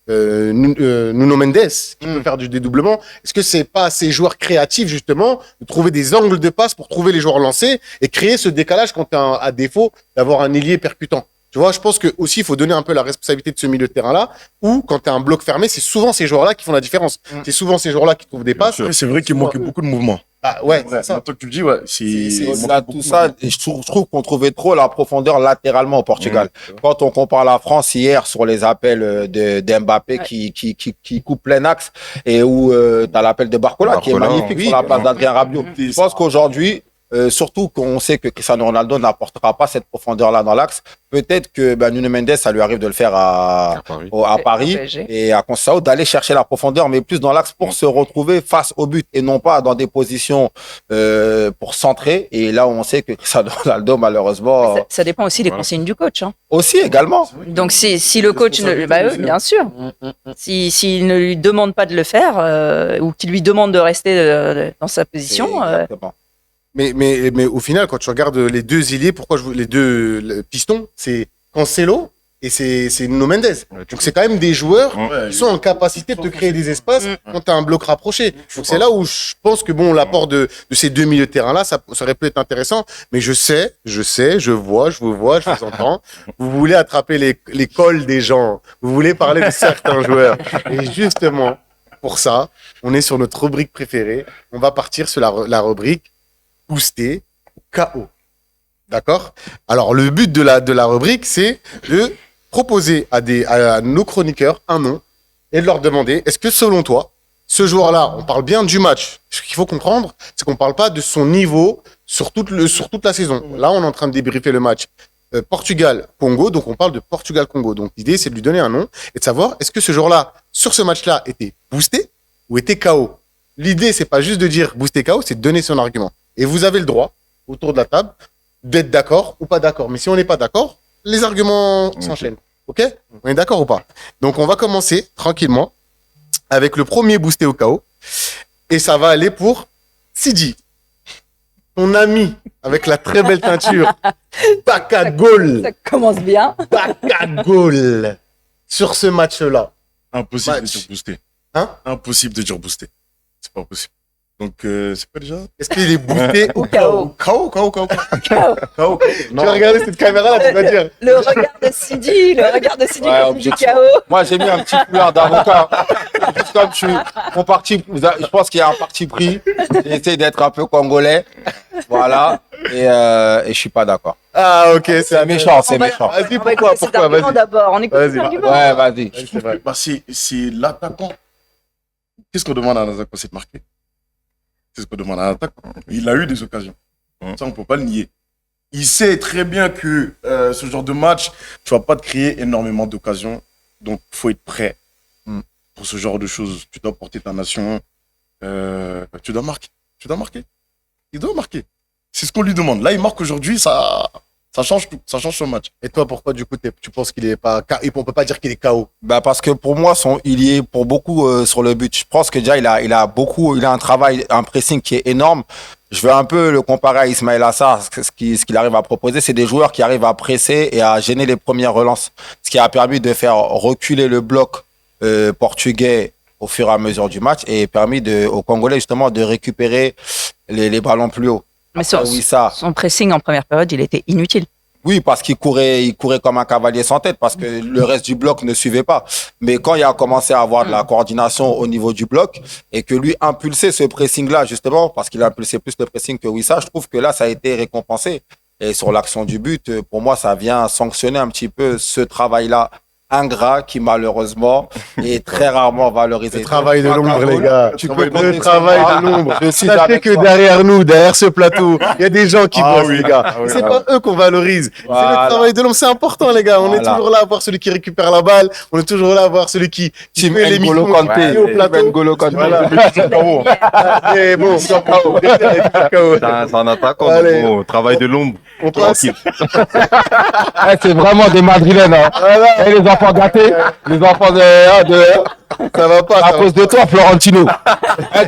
Nuno Mendes qui peut faire du dédoublement. Est-ce que c'est pas ces joueurs créatifs justement de trouver des angles de passe pour trouver les joueurs lancés et créer ce décalage quand t'es à défaut d'avoir un ailier percutant? Tu vois, je pense que aussi il faut donner un peu la responsabilité de ce milieu de terrain là, où quand tu as un bloc fermé, c'est souvent ces joueurs là qui font la différence. C'est souvent ces joueurs là qui trouvent des passes. Ouais, c'est vrai qu'il manquait beaucoup de mouvements. Ah ouais, c'est ça. Maintenant que tu le dis, ouais, c'est. Au-delà de tout ça, et je trouve qu'on trouvait trop la profondeur latéralement au Portugal. Quand on compare la France hier sur les appels d'Mbappé qui coupe plein axe et où tu as l'appel de Barcola qui est Barcola, magnifique oui. sur la place d'Adrien Rabiot. Je pense qu'aujourd'hui, surtout qu'on sait que Cristiano Ronaldo n'apportera pas cette profondeur-là dans l'axe, peut-être que Nuno Mendes, ça lui arrive de le faire à Paris PSG. et à Conceição, d'aller chercher la profondeur, mais plus dans l'axe pour se retrouver face au but et non pas dans des positions pour centrer. Et là, on sait que Cristiano Ronaldo, malheureusement, Ça dépend aussi des consignes du coach. Hein. aussi également. Donc si le coach ne, bien sûr, s'il ne lui demande pas de le faire ou qu'il lui demande de rester dans sa position, Exactement. Mais au final, quand tu regardes les deux ailiers, les deux pistons, c'est Cancelo et c'est Nuno Mendes. Donc c'est quand même des joueurs qui sont en capacité de te créer des espaces quand tu as un bloc rapproché. Donc c'est là où je pense que bon, l'apport de ces deux milieux de terrain là, ça aurait pu être intéressant. Mais je vous vois, je vous entends. Vous voulez attraper les cols des gens. Vous voulez parler de certains joueurs. Et justement, pour ça, on est sur notre rubrique préférée. On va partir sur la rubrique boosté KO. D'accord? Alors, le but de la rubrique, c'est de proposer à nos chroniqueurs un nom et de leur demander, est-ce que selon toi, ce joueur-là, on parle bien du match. Ce qu'il faut comprendre, c'est qu'on parle pas de son niveau sur toute la saison. Là, on est en train de débriefer le match Portugal-Congo, donc on parle de Portugal-Congo. Donc l'idée, c'est de lui donner un nom et de savoir, est-ce que ce joueur-là, sur ce match-là, était boosté ou était KO? L'idée, c'est pas juste de dire boosté KO, c'est de donner son argument. Et vous avez le droit, autour de la table, d'être d'accord ou pas d'accord. Mais si on n'est pas d'accord, les arguments s'enchaînent. OK? On est d'accord ou pas? Donc, on va commencer tranquillement avec le premier boosté au KO. Et ça va aller pour Sidi. Ton ami avec la très belle teinture. Baka Goal. ça commence bien. Baka Goal. Sur ce match-là. Impossible de Match. dire boosté. Hein? Impossible de dire boosté. C'est pas possible. Donc, c'est pas déjà Est-ce qu'il est boosté ou KO? KO. KO. Tu vas regarder cette caméra-là, tu vas dire. Le regard de Sidi, Ouais, quand il dit objection. KO. Moi, j'ai mis un petit foulard d'avocat. Juste comme je pense qu'il y a un parti pris. J'essaie d'être un peu congolais. Voilà. Et je suis pas d'accord. Ah, ok, C'est méchant, c'est On va- méchant. Vas-y, On va pourquoi, écouter cet argument vas-y. d'abord. On écoute Vas-y. cet argument. Ouais, vas-y. Je trouve que c'est l'attaquant. Qu'est-ce qu'on demande à un attaquant? C'est de marquer. C'est ce qu'on demande à un attaquant. Il a eu des occasions. Ça, on peut pas le nier. Il sait très bien que ce genre de match, tu vas pas te créer énormément d'occasions Donc, faut être prêt Mm. pour ce genre de choses. Tu dois porter ta nation. Tu dois marquer. Tu dois marquer. Il doit marquer. C'est ce qu'on lui demande. Là, il marque aujourd'hui, ça change tout. Ça change son match. Et toi, pourquoi du coup tu penses qu'il est pas on peut pas dire qu'il est KO? Bah parce que pour moi, il y est pour beaucoup sur le but. Je pense que déjà, il a un travail, un pressing qui est énorme. Je vais un peu le comparer à Ismaël Assar. Ce qu'il arrive à proposer, c'est des joueurs qui arrivent à presser et à gêner les premières relances. Ce qui a permis de faire reculer le bloc portugais au fur et à mesure du match et permis aux Congolais justement de récupérer les ballons plus haut. Mais son pressing en première période, il était inutile. Oui, parce qu'il courait comme un cavalier sans tête, parce que le reste du bloc ne suivait pas. Mais quand il a commencé à avoir de la coordination au niveau du bloc et que lui impulsait ce pressing-là, justement, parce qu'il a impulsé plus le pressing que Wissa, je trouve que là, ça a été récompensé. Et sur l'action du but, pour moi, ça vient sanctionner un petit peu ce travail-là ingrat qui malheureusement est très rarement valorisé. Le travail de l'ombre, les gars. Le travail de l'ombre. Sachez que derrière nous, derrière ce plateau, il y a des gens qui bossent, les gars. Ah oui, C'est pas eux qu'on valorise. Voilà. C'est le travail de l'ombre. C'est important, les gars. On est Voilà. toujours là à voir celui qui récupère la balle. On est toujours là à voir celui qui Team fait les N'Golo missions Kanté. au plateau. N'Golo Kanté. Voilà. Et bon, KO. C'est un attaquant. Allez. Bon, travail de l'ombre. On passe. C'est vraiment des Madrilènes. Hein. Voilà. Et les enfants gâtés, les enfants Ça va pas. à ça va cause de toi, Florentino.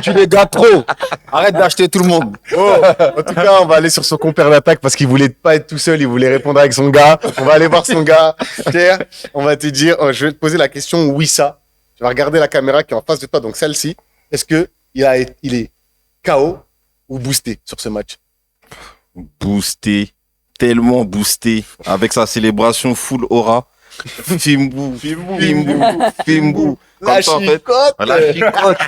Tu les gâtes trop. Arrête d'acheter tout le monde. Oh, en tout cas, on va aller sur son compère d'attaque parce qu'il voulait pas être tout seul, il voulait répondre avec son gars. On va aller voir son gars. Pierre, on va te dire, je vais te poser la question Wissa. Tu vas regarder la caméra qui est en face de toi, donc celle-ci. Est-ce que il est KO ou boosté sur ce match? Boosté. Tellement boosté. Avec sa célébration full aura. Fimbu. Fimbu. Comme ça, en fait. chicotte. La chicotte.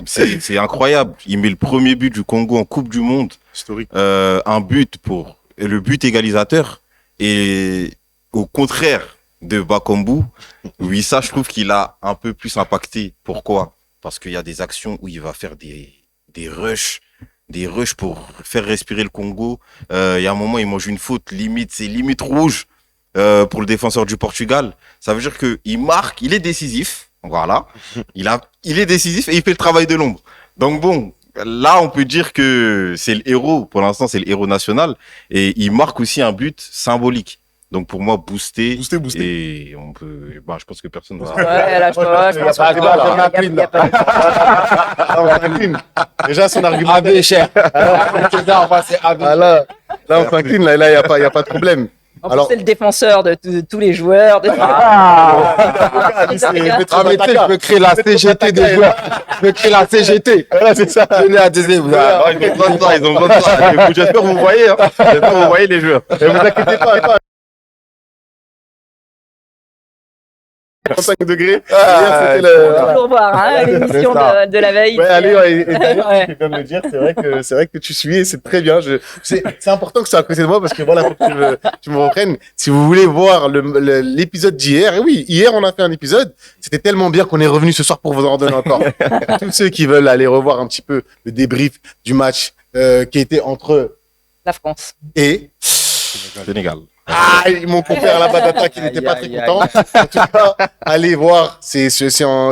C'est incroyable. Il met le premier but du Congo en Coupe du Monde. Historique. Un but le but égalisateur. Et au contraire de Bakambu, Wissa, je trouve qu'il a un peu plus impacté. Pourquoi? Parce qu'il y a des actions où il va faire des rushs. Des rushs pour faire respirer le Congo. Il y a un moment, il mange une faute c'est limite rouge pour le défenseur du Portugal. Ça veut dire que il marque, il est décisif. Voilà. Il est décisif et il fait le travail de l'ombre. Donc bon, là, on peut dire que c'est le héros. Pour l'instant, c'est le héros national et il marque aussi un but symbolique. Donc pour moi, boosté. Boosté. Et on peut, je pense que personne va. Ouais, là, je pense pas de que- débat, là. il y a pas de- Ah, on s'incline. Déjà, son argument. AB cher. Ah, là, on s'incline. Là, il y a pas de problème. En plus, Alors- c'est le défenseur de tous les joueurs. Ah, lui, c'est Maître Ah, mais tu sais, je peux créer la CGT des joueurs. Je peux créer la CGT. Voilà, c'est ça. Venez à des Ils ont besoin de ça, ils ont besoin de ça. J'espère que vous voyez, hein. J'espère que vous voyez les joueurs. Et vous inquiétez pas. 35 degrés. Hier, c'était le- Pour voir hein, l'émission C'est ça. de la veille. Ouais, allez, et d'ailleurs, Ouais. tu viens de le dire, c'est vrai que tu suis et c'est très bien. C'est important que tu sois à côté de moi parce que voilà, faut que tu me reprennes. Si vous voulez voir l'épisode d'hier, et oui, hier on a fait un épisode, c'était tellement bien qu'on est revenu ce soir pour vous en redonner encore. Tous ceux qui veulent aller revoir un petit peu le débrief du match qui était entre La France. et Sénégal. mon compère là-bas d'attaque, il n'était pas très content. En tout cas, allez voir, c'est en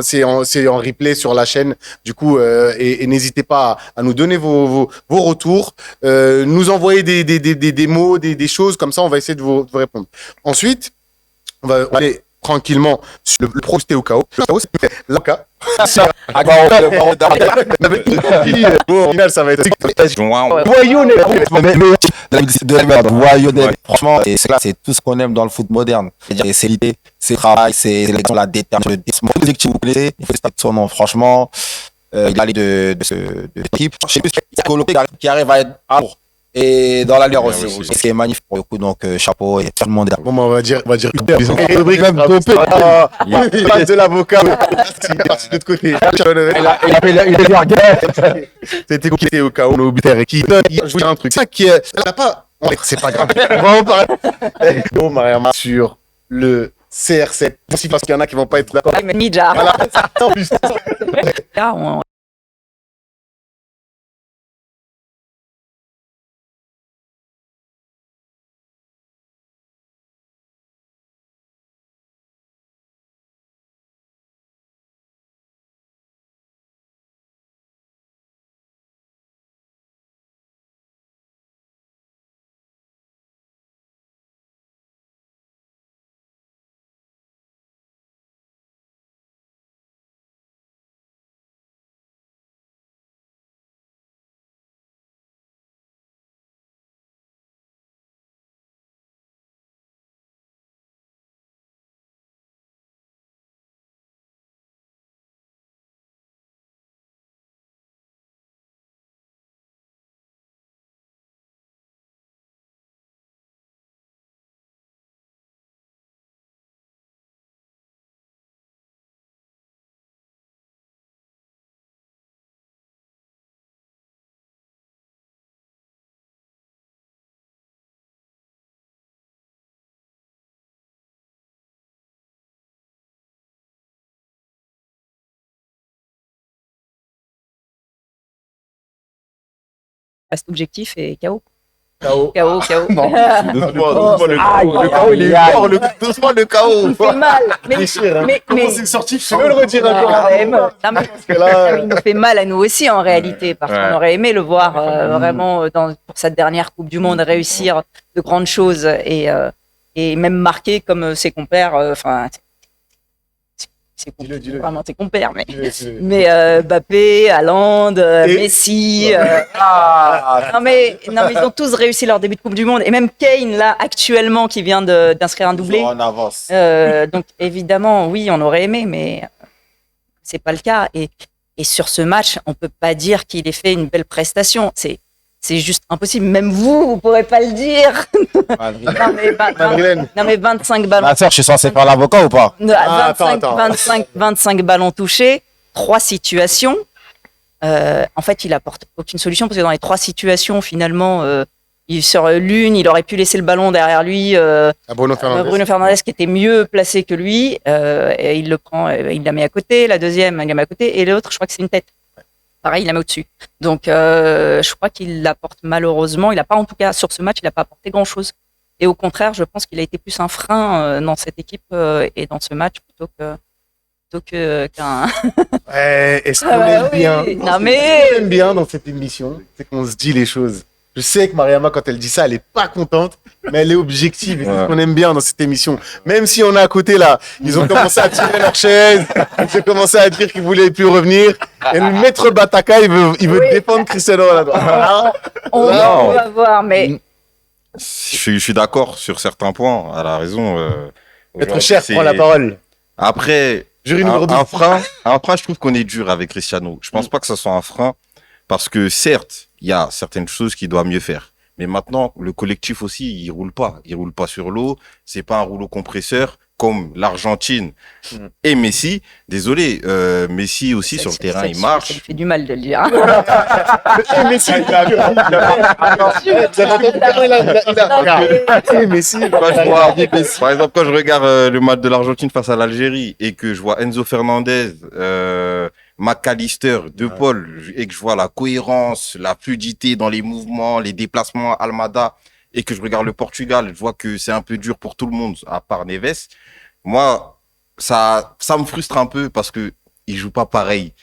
replay sur la chaîne. Du coup, et n'hésitez pas à nous donner vos retours, nous envoyer des mots, des choses comme ça. On va essayer de vous répondre. Ensuite, on va aller tranquillement sur le prosté au chaos. Le chaos, c'est la cas. Au final, ça va être Franchement, et c'est là, c'est tout ce qu'on aime dans le foot moderne. C'est l'idée, c'est le travail, c'est la détermination. Vous connaissez, il faut son nom. Franchement, il a allé de l'équipe. Je sais plus, il y a Colo qui arrive à être à jour. Et dans la lueur aussi. aussi. Et ce qui est magnifique pour le coup, donc chapeau et tout le monde est là. Bon, on va dire. Rubrique même dopé. Passe de l'avocat. Parti de l'autre côté. C'était compliqué au cas où on et qui donne. Je vous dis un truc. Ça qui est. Ça pas. C'est pas grave. On va en parler. Bon, Mariama, sur le CR7. Aussi parce qu'il y en a qui vont pas être d'accord. Midjar. Voilà. En plus. Là, on, reste objectif et KO. KO. KO. Doucement, le KO, il est fort, doucement le KO. Il fait mal. Mais Comment c'est sorti? Je veux le redire encore. Parce que là, il nous fait mal à nous aussi en réalité, parce qu'on aurait aimé le voir vraiment pour cette dernière Coupe du Monde réussir de grandes choses et même marquer comme ses compères. Enfin, dis-le. Vraiment ses compères, mais Dis-le. mais Mbappé, Haaland, Messi. Non mais ils ont tous réussi leur début de Coupe du Monde, et même Kane là actuellement qui vient d'inscrire un doublé. En avance. Donc évidemment, oui, on aurait aimé, mais c'est pas le cas. Et sur ce match, on peut pas dire qu'il ait fait une belle prestation. C'est juste impossible. Même vous pourrez pas le dire. Madrilène. Non mais 25 ballons. Ma sœur, je suis censé faire l'avocat ou pas? 25 ballons touchés, 3 situations. En fait, il apporte aucune solution parce que dans les 3 situations, finalement, sur l'une, il aurait pu laisser le ballon derrière lui. Bruno Fernandes qui était mieux placé que lui, et il le prend, il la met à côté. La deuxième, il la met à côté, et l'autre, je crois que c'est une tête. Pareil, il la met au-dessus. Donc, je crois qu'il l'apporte malheureusement. Il n'a pas, en tout cas, sur ce match, il n'a pas apporté grand-chose. Et au contraire, je pense qu'il a été plus un frein dans cette équipe et dans ce match plutôt qu'un. Est-ce qu'on aime bien? Non, mais. Ce qu'on aime bien dans cette émission, c'est qu'on se dit les choses. Je sais que Mariama, quand elle dit ça, elle est pas contente, mais elle est objective. Et c'est ce qu'on aime bien dans cette émission. Même si on est à côté là, ils ont commencé à tirer leur chaise, ils ont commencé à dire qu'ils voulaient plus revenir. Et le maître Bataka, il veut défendre Cristiano Ronaldo. On va voir, mais. Je suis d'accord sur certains points. Elle a raison. Maître Cher, prends la parole. Après, Jury numéro 2. un frein, je trouve qu'on est dur avec Cristiano. Je pense pas que ce soit un frein. Parce que certes, il y a certaines choses qu'il doit mieux faire. Mais maintenant, le collectif aussi, il roule pas. Il roule pas sur l'eau. C'est pas un rouleau compresseur comme l'Argentine et Messi. Désolé, Messi aussi sur le terrain, il marche. Ça lui fait du mal de le dire. Messi, par exemple, quand je regarde le match de l'Argentine face à l'Algérie et que je vois Enzo Fernandez, McAllister, De Paul, et que je vois la cohérence, la fluidité dans les mouvements, les déplacements, Almada, et que je regarde le Portugal, je vois que c'est un peu dur pour tout le monde, à part Neves. Moi, ça me frustre un peu parce que ils jouent pas pareil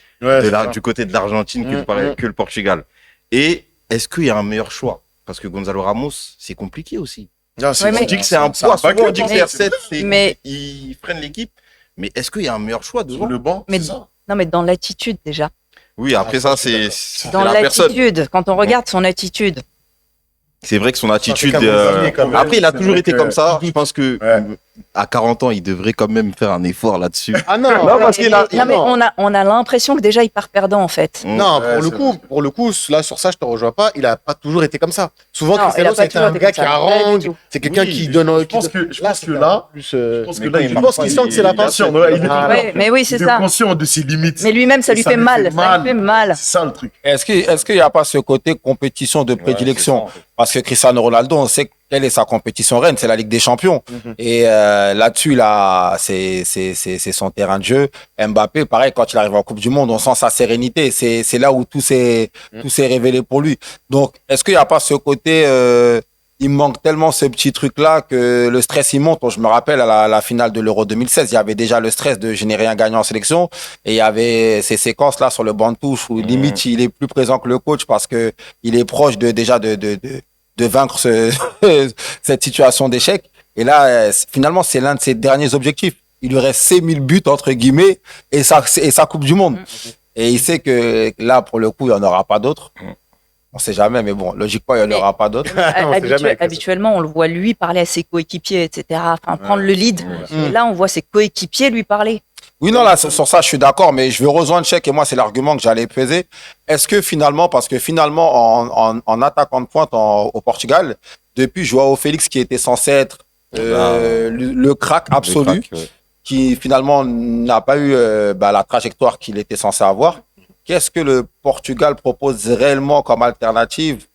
du côté de l'Argentine que le Portugal. Et est-ce qu'il y a un meilleur choix? Parce que Gonzalo Ramos, c'est compliqué aussi. On dit que c'est un poids, souvent on dit que c'est R7, mais ils freinent l'équipe. Mais est-ce qu'il y a un meilleur choix devant? Sur le banc, mais, c'est ça. non, mais dans l'attitude déjà. Oui, après ça, c'est Dans la personne. l'attitude, quand on regarde son attitude. C'est vrai que son attitude. qu'à Montpellier, quand même. Après, il a toujours été que- comme ça. Je pense que à 40 ans, il devrait quand même faire un effort là-dessus. Ah non, Non, parce qu'il a. Non, mais on a l'impression que déjà il part perdant en fait. Non, Ouais, pour le coup, là, sur ça, je te rejoins pas. Il a pas toujours été comme ça. Souvent, Non, il Cristiano, a pas c'est un toujours été gars comme qui ça. harangue. Pas du tout. C'est quelqu'un Oui, qui mais donne. je pense que là, plus. Je pense que là, je pense qu'il sent que c'est la fin. conscient. Ouais, il est Ah, Ouais, mais oui, c'est il est ça. conscient de ses limites. Mais lui-même, ça lui fait mal. Ça lui fait mal. C'est ça le truc. Est-ce qu'il n'y a pas ce côté compétition de prédilection? Parce que Cristiano Ronaldo, on sait quelle est sa compétition reine, c'est la Ligue des Champions. Et là-dessus, là, c'est son terrain de jeu. Mbappé, pareil, quand il arrive en Coupe du Monde, on sent sa sérénité. C'est là où tout s'est révélé pour lui. Donc, est-ce qu'il n'y a pas ce côté il manque tellement ce petit truc-là que le stress, il monte. Je me rappelle à la finale de l'Euro 2016, il y avait déjà le stress de générer un gagnant en sélection. Et il y avait ces séquences-là sur le banc de touche où limite, il est plus présent que le coach parce que il est proche de vaincre cette situation d'échec. Et là, finalement, c'est l'un de ses derniers objectifs. Il lui reste 6000 buts, entre guillemets, et sa Coupe du Monde. Et il sait que là, pour le coup, il n'y en aura pas d'autres. On sait jamais, mais bon, logiquement, il n'y en aura pas d'autres. On sait jamais avec ça. Habituellement, on le voit lui parler à ses coéquipiers, etc. Enfin, prendre le lead. Et là, on voit ses coéquipiers lui parler. Oui, non, là, sur ça, je suis d'accord, mais je veux rejoindre Cheikh, et moi, c'est l'argument que j'allais peser. Est-ce que finalement, parce que finalement, en attaquant de pointe au Portugal, depuis Joao Félix, qui était censé être le crack absolu, qui finalement n'a pas eu la trajectoire qu'il était censé avoir, qu'est-ce que le Portugal propose réellement comme alternative?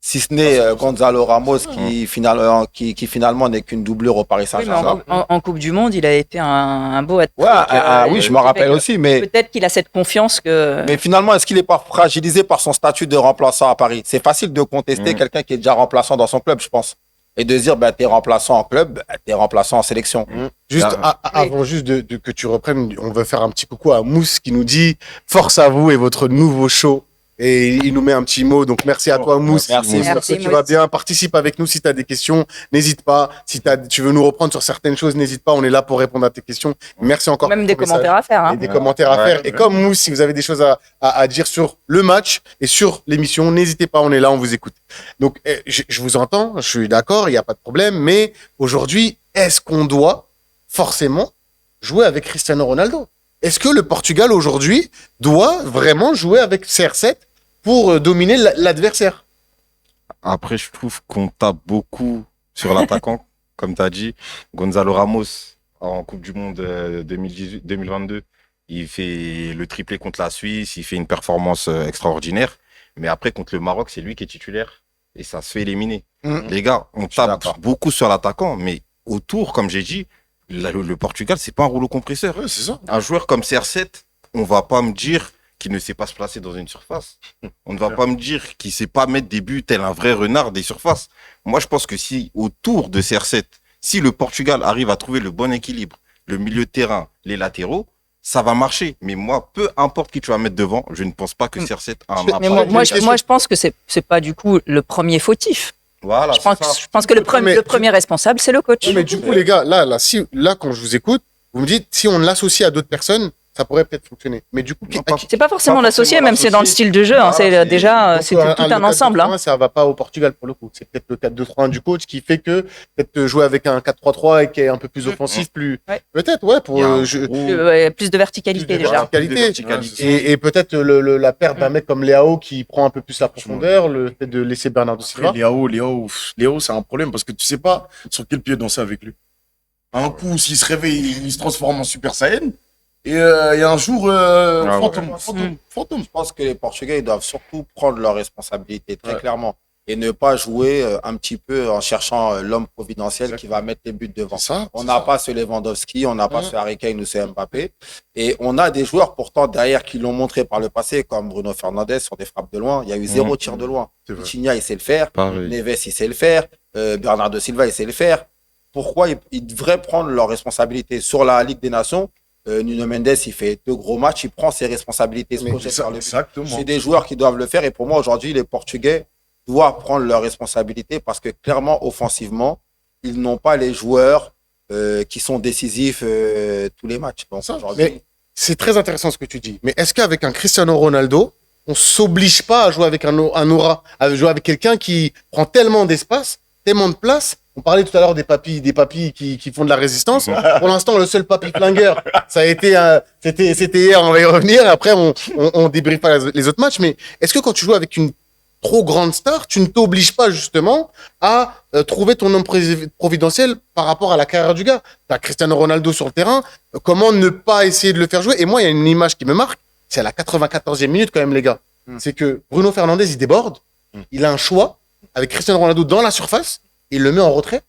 Si ce n'est Gonzalo Ramos qui finalement n'est qu'une doublure au Paris Oui, mais Saint-Germain. en Coupe du Monde, il a été un beau Ouais, oui, je me rappelle aussi, mais peut-être qu'il a cette confiance que. Mais finalement, est-ce qu'il n'est pas fragilisé par son statut de remplaçant à Paris? C'est facile de contester quelqu'un qui est déjà remplaçant dans son club, je pense. Et de dire, t'es remplaçant en club, t'es remplaçant en sélection. Juste avant juste que tu reprennes, on veut faire un petit coucou à Mousse qui nous dit force à vous et votre nouveau show. Et il nous met un petit mot. Donc merci à toi Mousse. Merci, J'espère que tu vas bien. Participe avec nous si tu as des questions. N'hésite pas. Si tu veux nous reprendre sur certaines choses, n'hésite pas. On est là pour répondre à tes questions. Merci encore. Même des commentaires à faire. Et des commentaires à faire. Et comme Mousse, si vous avez des choses à dire sur le match et sur l'émission, n'hésitez pas. On est là, on vous écoute. Donc je vous entends. Je suis d'accord. Il n'y a pas de problème. Mais aujourd'hui, est-ce qu'on doit forcément jouer avec Cristiano Ronaldo? Est-ce que le Portugal aujourd'hui doit vraiment jouer avec CR7 pour dominer l'adversaire? Après, je trouve qu'on tape beaucoup sur l'attaquant, comme tu as dit. Gonzalo Ramos, en Coupe du Monde 2022, il fait le triplé contre la Suisse, il fait une performance extraordinaire. Mais après, contre le Maroc, c'est lui qui est titulaire et ça se fait éliminer. Les gars, on tape beaucoup sur l'attaquant, mais autour, comme j'ai dit, le Portugal, c'est pas un rouleau compresseur. Ouais, c'est ça. Un joueur comme CR7, on va pas me dire qu'il ne sait pas se placer dans une surface. On ne va pas me dire qu'il sait pas mettre des buts tel un vrai renard des surfaces. Moi, je pense que si autour de CR7, si le Portugal arrive à trouver le bon équilibre, le milieu de terrain, les latéraux, ça va marcher. Mais moi, peu importe qui tu vas mettre devant, je ne pense pas que CR7 a un Mais moi, je pense que c'est pas du coup le premier fautif. Voilà, je pense que le premier responsable, c'est le coach. Mais du coup, les gars, là, quand je vous écoute, vous me dites, si on l'associe à d'autres personnes, ça pourrait peut-être fonctionner. Mais du coup, c'est pas forcément l'associer, même c'est dans le style de jeu. C'est déjà, c'est tout un ensemble. Ça va pas au Portugal pour le coup. C'est peut-être le 4-2-3-1 du coach qui fait que peut-être jouer avec un 4-3-3 et qui est un peu plus offensif, peut-être, pour plus de verticalité déjà. Et peut-être la perte d'un mec comme Léao qui prend un peu plus la profondeur, le fait de laisser Bernardo Silva. Léao, c'est un problème parce que tu sais pas sur quel pied danser avec lui. Un coup, s'il se réveille, il se transforme en Super Saiyan. Et il y a un jour, fantôme. Je pense que les Portugais ils doivent surtout prendre leurs responsabilités, très clairement. Et ne pas jouer un petit peu en cherchant l'homme providentiel qui va mettre les buts devant. On n'a pas ce Lewandowski, on n'a pas ce Harry Kane ou ce Mbappé. Et on a des joueurs pourtant derrière qui l'ont montré par le passé, comme Bruno Fernandes sur des frappes de loin. Il y a eu 0 tir de loin. Vitinha, il sait le faire. Neves, il sait le faire. Bernardo Silva, il sait le faire. Pourquoi ils devraient prendre leurs responsabilités sur la Ligue des Nations? Nuno Mendes, il fait 2 gros matchs, il prend ses responsabilités. C'est des joueurs qui doivent le faire. Et pour moi, aujourd'hui, les Portugais doivent prendre leurs responsabilités parce que clairement, offensivement, ils n'ont pas les joueurs qui sont décisifs tous les matchs. Donc, mais c'est très intéressant ce que tu dis. Mais est-ce qu'avec un Cristiano Ronaldo, on s'oblige pas à jouer avec un aura, à jouer avec quelqu'un qui prend tellement d'espace, tellement de place? On parlait tout à l'heure des papis qui font de la résistance. Pour l'instant, le seul papy flingueur, ça a été, c'était hier, on va y revenir. Après, on débriefe pas les autres matchs. Mais est-ce que quand tu joues avec une trop grande star, tu ne t'obliges pas justement à trouver ton homme providentiel par rapport à la carrière du gars? T'as Cristiano Ronaldo sur le terrain. Comment ne pas essayer de le faire jouer? Et moi, il y a une image qui me marque. C'est à la 94e minute quand même, les gars. C'est que Bruno Fernandes, il déborde. Il a un choix avec Cristiano Ronaldo dans la surface. Il le met en retrait,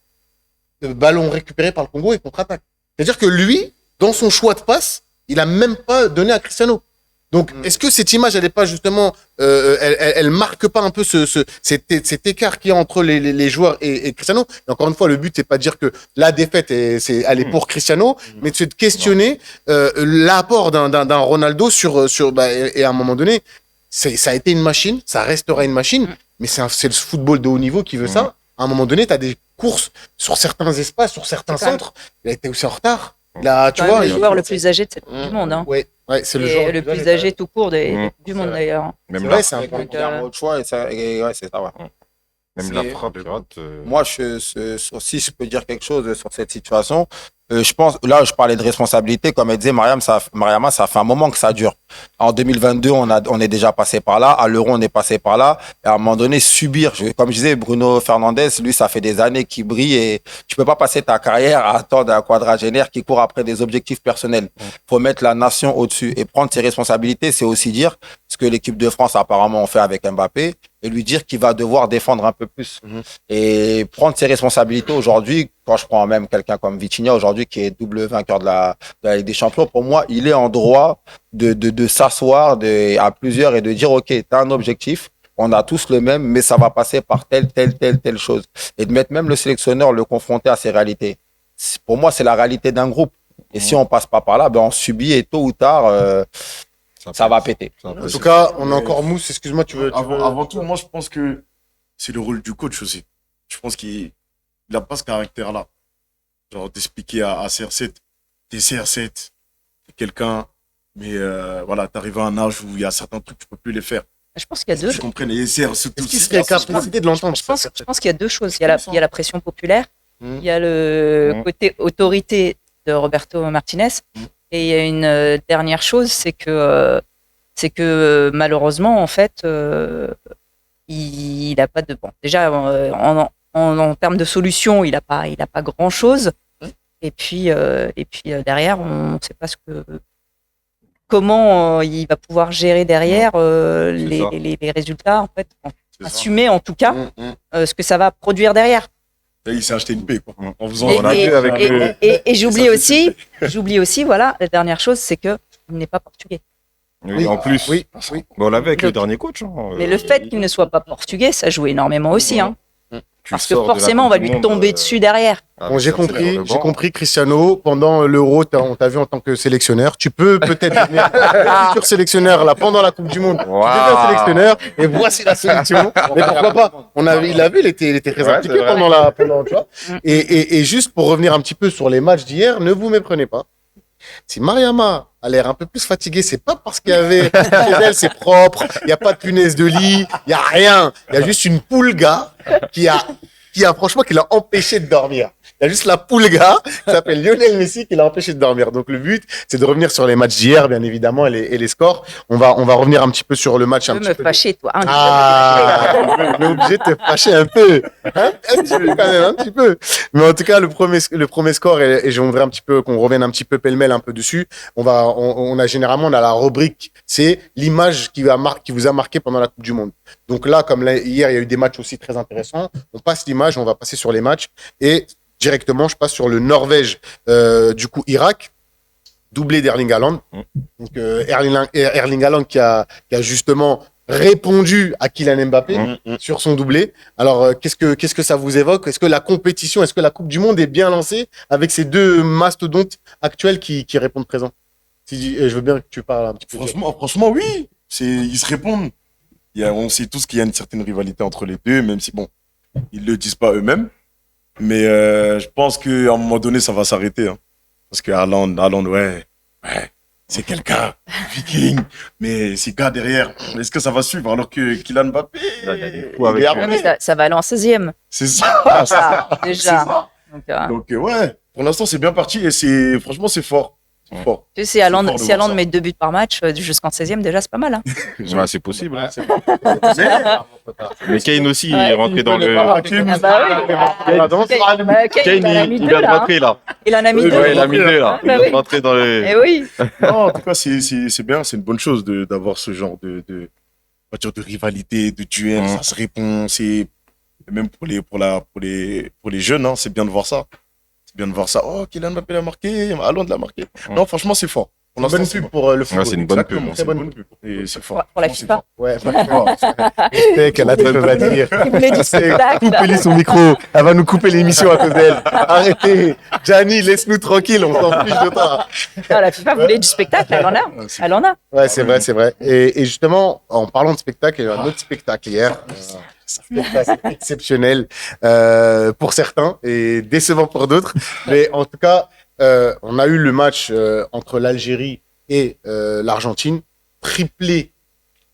le ballon récupéré par le Congo et contre-attaque. C'est-à-dire que lui, dans son choix de passe, il a même pas donné à Cristiano. Donc, est-ce que cette image, elle est pas justement, elle marque pas un peu cet écart qu'il y a entre les joueurs et Cristiano? Et encore une fois, le but, c'est pas de dire que la défaite, elle est pour Cristiano, mais de se questionner l'apport d'un Ronaldo et à un moment donné, ça a été une machine, ça restera une machine, mais c'est le football de haut niveau qui veut ça. À un moment donné, tu as des courses sur certains espaces, sur certains centres. Il a été aussi en retard. Là, tu vois, le joueur le plus âgé de cette Coupe du Monde. Hein. Ouais, c'est le joueur le plus âgé tout court du monde d'ailleurs. Même là, c'est un peu de choix et c'est ça. Même la frappe. Moi, si je peux dire quelque chose sur cette situation, Je pense, là, je parlais de responsabilité, comme elle disait, Mariama, ça fait un moment que ça dure. En 2022, on est déjà passé par là. À l'Euro, on est passé par là. Et à un moment donné, subir. Comme je disais, Bruno Fernandes, lui, ça fait des années qu'il brille et tu peux pas passer ta carrière à attendre un quadragénaire qui court après des objectifs personnels. Faut mettre la nation au-dessus et prendre ses responsabilités. C'est aussi dire ce que l'équipe de France apparemment ont fait avec Mbappé et lui dire qu'il va devoir défendre un peu plus. Et prendre ses responsabilités aujourd'hui, quand je prends même quelqu'un comme Vitinha aujourd'hui qui est double vainqueur de la Ligue des Champions, pour moi, il est en droit de s'asseoir à plusieurs et de dire, OK, tu as un objectif, on a tous le même, mais ça va passer par telle chose. Et de mettre même le sélectionneur, le confronter à ces réalités. Pour moi, c'est la réalité d'un groupe. Et si on passe pas par là, ben on subit et tôt ou tard, ça va péter. En tout cas, on a encore Mousse. Excuse-moi, tu veux... Avant tout, moi, je pense que c'est le rôle du coach aussi. Je pense qu'il n'a pas ce caractère-là. Genre, d'expliquer à CR7, t'es CR7, t'es quelqu'un, mais voilà, t'arrives à un âge où il y a certains trucs, tu peux plus les faire. Je pense qu'il y a deux. Je comprends, et CR7 Est-ce qu'il aussi. serait capable de l'entendre? Je pense qu'il y a deux choses. Il y a la pression populaire, il y a le côté autorité de Roberto Martinez, et il y a une dernière chose, c'est que malheureusement, en fait, il n'a pas de bon. Déjà, en termes de solutions, il n'a pas grand chose. Et puis derrière, on ne sait pas comment il va pouvoir gérer derrière les résultats, en fait, assumer en tout cas ce que ça va produire derrière. Et il s'est acheté une paix, quoi. En faisant, et j'oublie aussi, voilà, la dernière chose, c'est que il n'est pas portugais. Oui, en plus. Oui. On l'avait avec le dernier coach. Mais le fait qu'il ne soit pas portugais, ça joue énormément aussi, hein. Tu Parce que sors de la forcément, on Coupe va du lui Monde, tomber dessus derrière. Bon, j'ai ça, c'est compris, Cristiano. Pendant l'Euro, on t'a vu en tant que sélectionneur. Tu peux peut-être devenir le futur sélectionneur là pendant la Coupe du Monde. Tu deviens sélectionneur et voici la solution. Mais pourquoi pas? Il l'a vu, il était très impliqué pendant, tu vois. Et juste pour revenir un petit peu sur les matchs d'hier, ne vous méprenez pas. Si Mariama a l'air un peu plus fatiguée, c'est pas parce qu'il y avait chez elle, c'est propre, il n'y a pas de punaise de lit, il n'y a rien. Il y a juste une poulga qui a franchement, qui l'a empêché de dormir. Il y a juste la poulga qui s'appelle Lionel Messi qui l'a empêché de dormir. Donc le but, c'est de revenir sur les matchs d'hier, bien évidemment, et les scores. On va revenir un petit peu sur le match. Tu veux me fâcher, toi. On est obligé de te fâcher un peu. Hein, un petit peu quand même, un petit peu. Mais en tout cas, le premier score, et j'aimerais un petit peu qu'on revienne un petit peu pêle-mêle un peu dessus. On a la rubrique, c'est l'image qui vous a marqué pendant la Coupe du Monde. Donc là, comme hier, il y a eu des matchs aussi très intéressants. On passe l'image, on va passer sur les matchs. Et directement, je passe sur le Norvège, du coup, Irak. Doublé d'Erling Haaland. Donc, Erling Haaland qui a justement répondu à Kylian Mbappé sur son doublé. Alors, qu'est-ce que ça vous évoque? Est-ce que la Coupe du Monde est bien lancée avec ces deux mastodontes actuels qui répondent présent? Je veux bien que tu parles un petit peu. Franchement, oui. Ils se répondent. On sait tous qu'il y a une certaine rivalité entre les deux, même si, bon, ils le disent pas eux-mêmes. Mais je pense qu'à un moment donné, ça va s'arrêter. Hein. Parce que Haaland, ouais, c'est quelqu'un, viking. Mais ces gars derrière, est-ce que ça va suivre alors que Kylian Mbappé, ça va aller en 16e. C'est ça. Déjà. Donc, ouais, pour l'instant, c'est bien parti et franchement, c'est fort. C'est fort. Tu sais, si Haaland met 2 buts par match jusqu'en 16e, déjà, c'est pas mal. Hein. Ouais, c'est possible. Mais Kane aussi est rentré dans le. Kane, il vient de rentrer là. Il en a mis 2. Ouais, il a mis 2 là. Il est rentré dans le. Eh oui. Non, en tout cas, c'est bien, c'est une bonne chose d'avoir ce genre de rivalité, de duel, ça se répond. Même pour les jeunes, hein, c'est bien de voir ça. Bien de voir ça. Oh, Kylian Mbappé l'a marqué, Haaland l'a marqué. Non, franchement, c'est fort. C'est une bonne pub pour le football. Ouais, c'est une bonne pub. Très bonne pub. Et c'est fort. Pour la FIFA. Ouais, c'est qu'elle a des choses à dire. Il voulait du spectacle. Coupez-lui son micro. Elle va nous couper l'émission à cause d'elle. Arrêtez. Gianni, laisse-nous tranquille. On s'en fiche de toi. Non, la FIFA voulait du spectacle. Elle en a. Ouais, c'est vrai. Et justement, en parlant de spectacle, il y a eu un autre spectacle hier. Spectacle exceptionnel pour certains et décevant pour d'autres. Mais en tout cas, on a eu le match entre l'Algérie et l'Argentine, triplé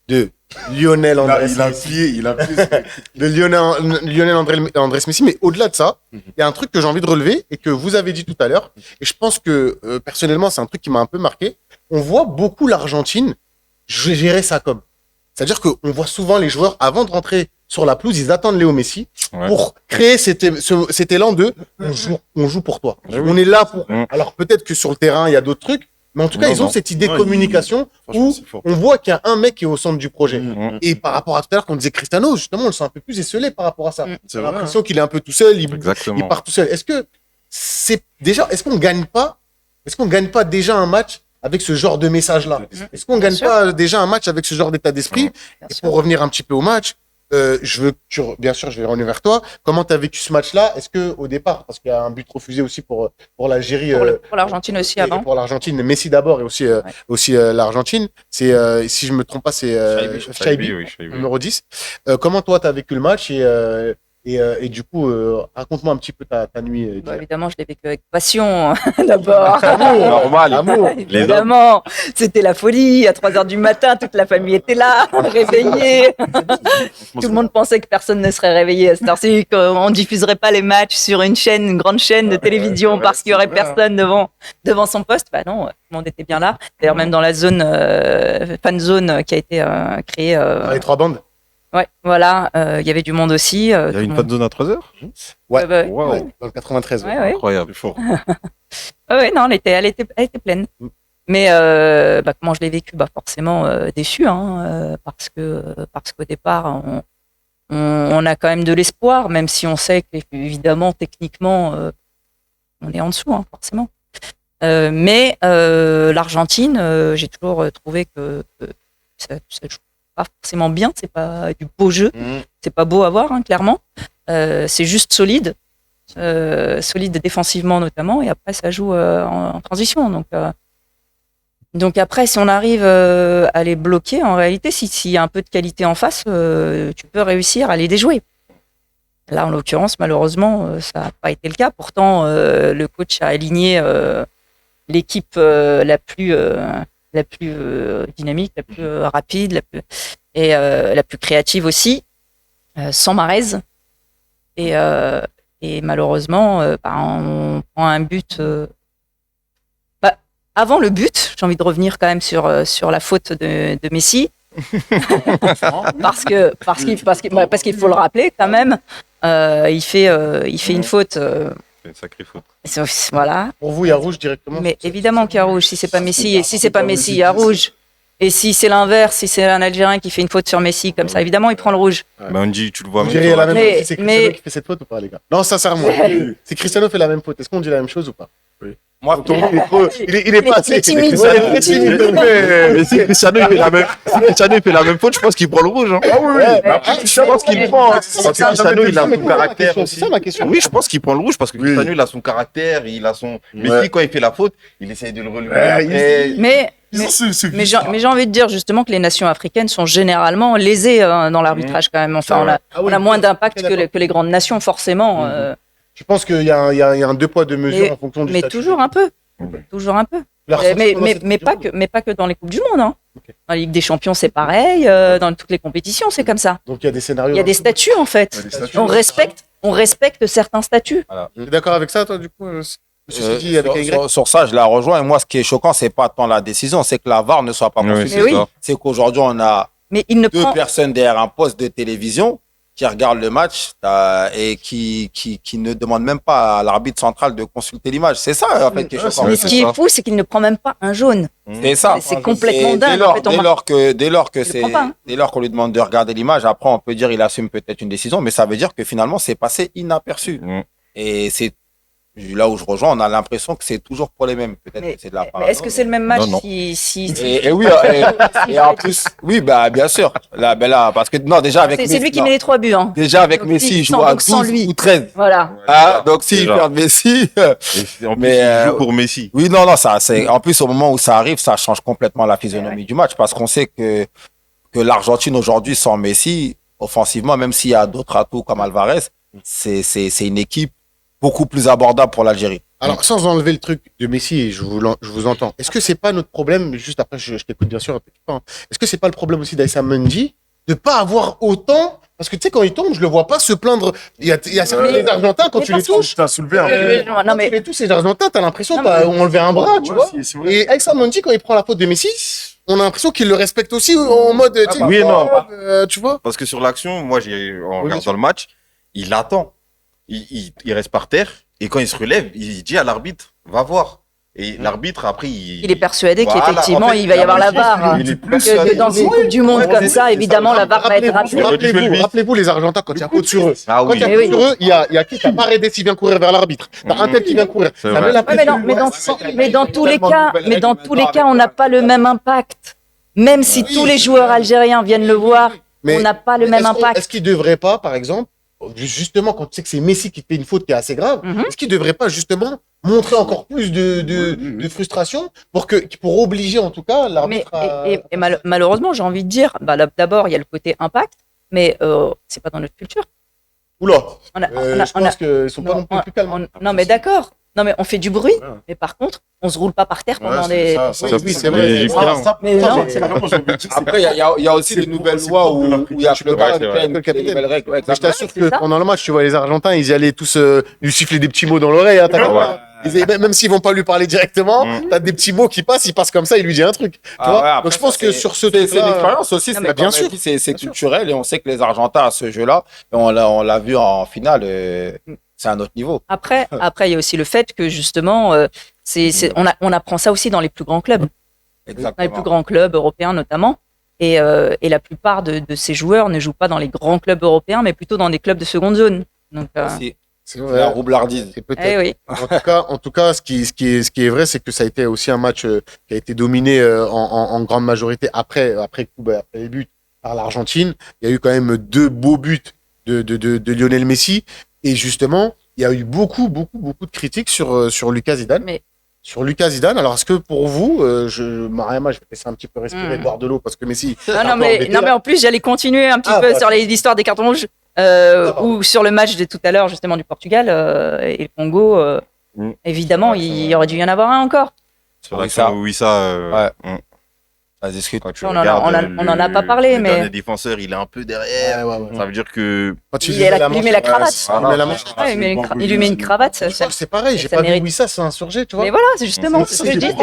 de Lionel Andrés Il a plié. de Lionel Andrés Messi. Mais au-delà de ça, il y a un truc que j'ai envie de relever et que vous avez dit tout à l'heure. Et je pense que personnellement, c'est un truc qui m'a un peu marqué. On voit beaucoup l'Argentine gérer ça comme. C'est-à-dire qu'on voit souvent les joueurs, avant de rentrer sur la pelouse, ils attendent Léo Messi pour créer cet élan de on joue pour toi. On est là pour. Alors peut-être que sur le terrain, il y a d'autres trucs. Mais en tout cas, ils ont cette idée de communication où on voit qu'il y a un mec qui est au centre du projet. Et par rapport à tout à l'heure, quand on disait Cristiano, justement, on le sent un peu plus esselé par rapport à ça. J'ai l'impression qu'il est un peu tout seul, il part tout seul. Est-ce qu'on gagne pas déjà un match avec ce genre de message-là? Est-ce qu'on gagne pas déjà un match avec ce genre d'état d'esprit? Et pour revenir un petit peu au match, bien sûr, je vais revenir vers toi. Comment tu as vécu ce match-là? Est-ce que au départ, parce qu'il y a un but refusé aussi pour l'Algérie, pour l'Argentine aussi avant. Pour l'Argentine, Messi d'abord et aussi l'Argentine. C'est si je me trompe pas, c'est Chaibi, numéro 10. Comment toi tu as vécu le match et du coup, raconte-moi un petit peu ta nuit. Évidemment, je l'ai vécu avec passion d'abord. Normal. Amour. Évidemment, c'était la folie. À 3h du matin, toute la famille était là, réveillée. Tout le monde pensait que personne ne serait réveillé à cette heure-ci, qu'on ne diffuserait pas les matchs sur une grande chaîne de télévision parce qu'il n'y aurait personne devant son poste. Bah non, tout le monde était bien là. D'ailleurs, même dans la zone, fan zone qui a été créée. Les 3 bandes. Ouais, voilà, il y avait du monde aussi. Il y a une fan zone à 13h? Ouais, Wow. dans le 93. Ouais. Incroyable, fort. Ouais, non, elle était pleine. Mais comment je l'ai vécu? Forcément déçu, parce qu'au départ, on a quand même de l'espoir, même si on sait qu'évidemment, techniquement, on est en dessous, forcément. Mais l'Argentine, j'ai toujours trouvé que ça joue pas forcément bien, c'est pas du beau jeu, c'est pas beau à voir, clairement. C'est juste solide défensivement notamment, et après ça joue en transition. Donc après, si on arrive à les bloquer, en réalité, s'il y a un peu de qualité en face, tu peux réussir à les déjouer. Là, en l'occurrence, malheureusement, ça n'a pas été le cas. Pourtant, le coach a aligné l'équipe la plus dynamique, la plus rapide, la plus créative aussi, sans Mahrez. Et malheureusement, on prend un but. Avant le but, j'ai envie de revenir quand même sur la faute de Messi, parce qu'il faut le rappeler quand même. Il fait une faute. C'est une sacrée faute. Voilà. Pour vous, il y a rouge directement. Mais évidemment qu'il y a rouge. Si c'est pas Messi, et si c'est pas Messi, il y a rouge. Et si c'est l'inverse, si c'est un Algérien qui fait une faute sur Messi, comme ça, évidemment, il prend le rouge. Mais on dit, tu le vois Vous même. diriez la même Mais- chose si c'est Cristiano qui fait cette faute ou pas, les gars? Non, sincèrement. Si Cristiano fait la même faute, est-ce qu'on dit la même chose ou pas? Moi, Il est pas assez timide. Mais si Cristiano il fait la même faute, je pense qu'il prend le rouge. Je pense qu'il prend. Parce que Cristiano, il a son caractère C'est aussi. ça ma question. Oui, je pense qu'il prend le rouge parce que Cristiano, il a son caractère, il a son. Messi, quand il fait la faute, il essaye de le relever. Après, Mais j'ai envie de dire justement que les nations africaines sont généralement lésées dans l'arbitrage quand même. Enfin, on a moins d'impact que les grandes nations, forcément. Je pense qu'il y a un 2 poids 2 mesures en fonction du Mais statut. toujours un peu. Toujours un peu. Mais pas que dans les Coupes du Monde. Ok. Dans la Ligue des Champions, c'est pareil. Dans toutes les compétitions, c'est comme ça. Donc il y a des scénarios. Il y a des statuts, en fait. On respecte certains statuts. Tu es d'accord avec ça, toi, du coup, monsieur Sidi, avec AY? sur ça, je la rejoins. Et moi, ce qui est choquant, c'est pas tant la décision, c'est que la VAR ne soit pas consultée. Oui. C'est qu'aujourd'hui, on a Mais il ne deux prend. personnes derrière un poste de télévision qui regardent le match et qui ne demandent même pas à l'arbitre central de consulter l'image. C'est ça, en fait, qui est choquant. Mais ce qui est fou, c'est qu'il ne prend même pas un jaune. C'est ça. C'est complètement Et dingue. Dès lors qu'on lui demande de regarder l'image, après, on peut dire il assume peut-être une décision, mais ça veut dire que finalement, c'est passé inaperçu. Et c'est là où je rejoins, on a l'impression que c'est toujours pour les mêmes. Peut-être que c'est de la part. Mais est-ce que c'est le même match Non. si Et oui, et en plus, oui, bien sûr. Là, parce que non, déjà avec c'est lui qui met les 3 buts. Déjà avec Donc, Messi, il sans- joue à donc, sans 12 lui. ou 13. Voilà. Donc s'il Déjà. perd Messi, Et en plus, il joue pour Messi. oui, non, ça, c'est en plus au moment où ça arrive, ça change complètement la physionomie du match parce qu'on sait que l'Argentine aujourd'hui sans Messi, offensivement, même s'il y a d'autres atouts comme Alvarez, c'est une équipe beaucoup plus abordable pour l'Algérie. Alors, sans enlever le truc de Messi, je vous entends. Est-ce que c'est pas notre problème, juste après, je t'écoute bien sûr un petit peu, hein. Est-ce que c'est pas le problème aussi d'Aïssa Mendy, de pas avoir autant. Parce que tu sais, quand il tombe, je le vois pas se plaindre. Il y a certains des Argentins, quand mais tu les parce que- touches, T'as soulevé un peu. non, quand tu mais les touches, ces Argentins, t'as l'impression Non, que t'as enlevé un bras, tu Ouais, vois. c'est vrai. Et Alex Mondi, quand il prend la faute de Messi, on a l'impression qu'il le respecte aussi en mode, tu sais, Oui et non. tu vois. Parce que sur l'action, en bien regardant sûr. le match, il attend. Il reste par terre. Et quand il se relève, il dit à l'arbitre, va voir. Et l'arbitre, après, il est persuadé Voilà, qu'effectivement, en fait, il va y avoir la logique, VAR. il est Que, plus que dans une Coupe du Monde Ouais, comme c'est ça, ça, évidemment, la VAR va être rappelée. Rappelez-vous les Argentins quand il y a faute sur eux. Ah Quand il y a oui. faute oui. sur eux, il y a qui? T'as Paredes qui vient courir vers l'arbitre. T'as un tel qui vient courir. C'est Ça vrai. met la Ouais, mais, pression. mais dans tous les cas, on n'a pas le même impact. Même si tous les joueurs algériens viennent le voir, Mais on n'a pas le même impact. Est-ce qu'il devrait pas, par exemple, justement, quand tu sais que c'est Messi qui fait une faute qui est assez grave, Mhm. est-ce qu'il devrait pas justement montrer encore plus de frustration pour obliger en tout cas Mais, l'arbitre à... malheureusement, j'ai envie de dire, bah, d'abord, il y a le côté impact, mais c'est pas dans notre culture. Oula, On a- je pense qu'ils sont pas non plus calmes. non, mais d'accord. Non, mais on fait du bruit, mais par contre, on se roule pas par terre pendant les. Oui, c'est vrai. Les Égyptiens. Mais non, c'est vraiment, j'ai envie de dire, c'est Après, il y a aussi c'est des pour- nouvelles c'est lois pour de la où il y a critique, le ouais, c'est capitaine, vrai. qui a des nouvelles règles. Ouais, Mais je t'assure c'est que ça. pendant le match, tu vois, les Argentins, ils y allaient tous lui siffler des petits mots dans l'oreille. Hein, t'as Ouais. compris. Même s'ils vont pas lui parler directement, t'as des petits mots qui passent, il passe comme ça, il lui dit un truc. Tu vois. ouais, après, Donc je pense ça, que c'est- sur ce c'est une truc-là, expérience aussi, Non, c'est mais bien comme elle sûr. dit, c'est culturel et on sait que les Argentins à ce jeu-là, et on l'a vu en finale, c'est un autre niveau. Après, il y a aussi le fait que justement, on apprend ça aussi dans les plus grands clubs, dans les plus Exactement. grands clubs européens notamment. Et la plupart de ces joueurs ne jouent pas dans les grands clubs européens, mais plutôt dans des clubs de seconde zone. Donc, Aussi, c'est la vrai. roublardise. C'est eh peut-être. oui. En tout cas, ce qui est vrai, c'est que ça a été aussi un match qui a été dominé en grande majorité après les buts par l'Argentine. Il y a eu quand même 2 beaux buts de Lionel Messi. Et justement, il y a eu beaucoup de critiques sur Lucas Zidane. Mais- Sur Lucas Zidane. Alors, est-ce que pour vous, Mariama, je vais te laisser un petit peu respirer, boire de l'eau, parce que Messi. est un peu embêté, Non, mais là. en plus, j'allais continuer un petit Ah, peu bah, sur l'histoire des cartons rouges, ou sur le match de tout à l'heure, justement, du Portugal et le Congo. Évidemment, il aurait dû y en avoir un encore. Sur Oui, l'action ça. où Wissa, Ça se discute. quand tu On en a- regardes on en a pas parlé, le mais- dernier défenseur, il est un peu derrière. Ouais. Ça veut dire que Quand Il lui met la cravate. Il met la manche. Ouais, il lui met une cravate. Je crois que c'est pareil. J'ai ça pas vu mérite. Wissa s'insurger, tu vois. Mais voilà, c'est justement ce que je dis.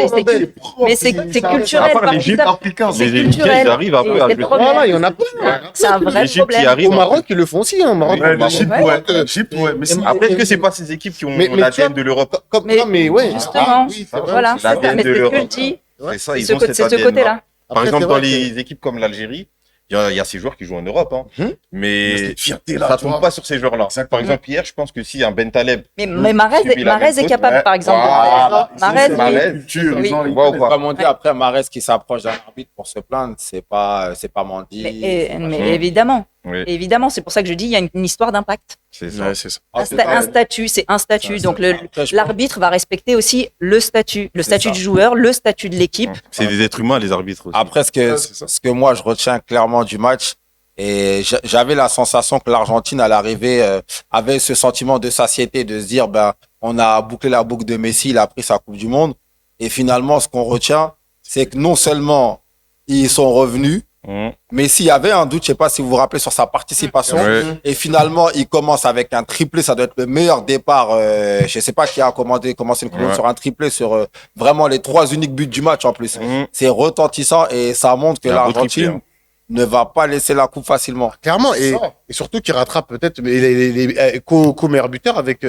Mais c'est culturel. À part parce que l'Égypte ça- africain, c'est les Égyptiens, culturel. ils arrivent un peu Et à c'est jouer. le problème. Voilà, il y en a plein. C'est un vrai l'Égypte qui problème. arrive. Au Maroc, ils le font aussi. Hein. Maroc, Ouais, Maroc, l'Égypte, Ouais. ouais. L'Égypte, ouais. Mais c'est Après, est-ce que c'est pas ces équipes qui ont Mais tu l'ADN vois, de l'Europe? Mais ouais. justement, oui, c'est vrai. voilà, C'est c'est ça. l'ADN Mais de c'est ce que je l'Europe. dis. C'est ça, C'est ils ont cet ce ADN-là. côté-là. Par Après, exemple, c'est dans vrai les équipes comme l'Algérie, il y a ces joueurs qui jouent en Europe, hein. Mhm. Mais cette fierté-là, ça tu vois. tombe pas sur ces joueurs-là. Par exemple, hier, je pense que si un Ben Taleb, Mais Marez Subit la même est faute, capable, ouais. par exemple, de Voilà. faire ça. Marez, Marez, culture, Oui. ils ont- ils voit ou connaissent. pas? Comme on dit, après Marès qui s'approche d'un arbitre pour se plaindre, c'est pas Mandy. mais évidemment, Oui, évidemment, c'est pour ça que je dis, il y a une histoire d'impact. c'est ça. Ouais, c'est ça. Ah, Un statut, c'est un statut. Ça, Donc Après, je l'arbitre va respecter aussi le statut ça. du joueur, le statut de l'équipe. C'est des êtres humains, les arbitres aussi. Après, Ouais, c'est ça. ce que moi, je retiens clairement du match, et j'avais la sensation que l'Argentine, à l'arrivée, avait ce sentiment de satiété, de se dire, ben, on a bouclé la boucle de Messi, il a pris sa Coupe du Monde. Et finalement, ce qu'on retient, c'est que non seulement ils sont revenus, Mhm. mais s'il y avait un doute, je sais pas si vous vous rappelez sur sa participation, Ouais. et finalement, il commence avec un triplé, ça doit être le meilleur départ. Je sais pas qui a commencé une Coupe du Monde Ouais. sur un triplé, sur vraiment les 3 uniques buts du match en plus. Mhm. C'est retentissant et ça montre que C'est un beau l'Argentine triplé, hein. ne va pas laisser la coupe facilement. Clairement, C'est et ça. surtout qu'il rattrape peut-être les co-meilleurs buteurs avec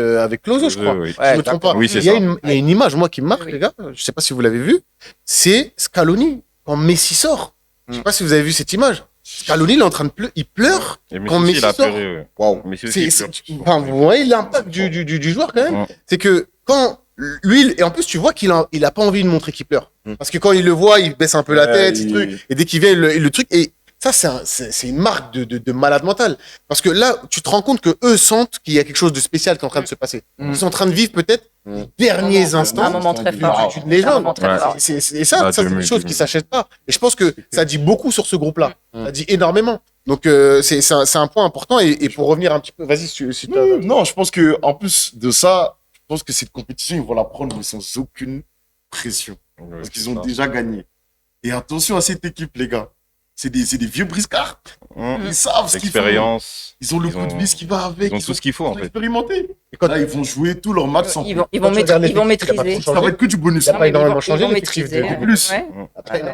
Klose, je crois. Oui. Si je me trompe pas. Oui, c'est il y a ça. une image, moi, qui me marque, Oui. les gars. Je sais pas si vous l'avez vu. C'est Scaloni, quand Messi sort. Je sais pas si vous avez vu cette image. Scaloni, il est en train de pleurer. Il pleure. Et Quand Messi, Messi il a sort. pleuré, ouais. Waouh. Messi aussi, C'est, il pleure. enfin, vous voyez l'impact du joueur, quand même. Ouais. C'est que quand lui, et en plus, tu vois qu'il a pas envie de montrer qu'il pleure. Parce que quand il le voit, il baisse un peu la tête, ce truc. Et dès qu'il vient, le truc. Et ça, c'est une marque de malade mental. Parce que là, tu te rends compte que eux sentent qu'il y a quelque chose de spécial qui est en train de se passer. Ils sont en train de vivre peut-être les derniers instants Un moment très fort. d'une légende. Un moment très Ouais. fort. Et ça, Ah, c'est tu des me- choses tu qui me- s'achètent pas. Et je pense que ça dit beaucoup sur ce groupe-là. Ça dit énormément. Donc, c'est un point important. Et pour revenir un petit peu, vas-y, si tu as... Non, je pense que en plus de ça, je pense que cette compétition, ils vont la prendre mais sans aucune pression. Ouais, Parce qu'ils c'est ont ça. déjà gagné. Et attention à cette équipe, les gars. c'est des vieux briscards. Mmh. Ils savent ce qu'ils font. L'expérience. Ils ont le coup de vis qui va avec. Ils ont tout ce qu'il faut, en fait. Expérimenté. Et quand Là, ils vont jouer tous leurs matchs sans. Ils vont Quand tu regardes ils vont l'effectif, il a pas maîtriser. trop Ça va être que du bonus. Il a pas énormément changé, Ils vont l'effectif maîtriser. de plus. Ouais.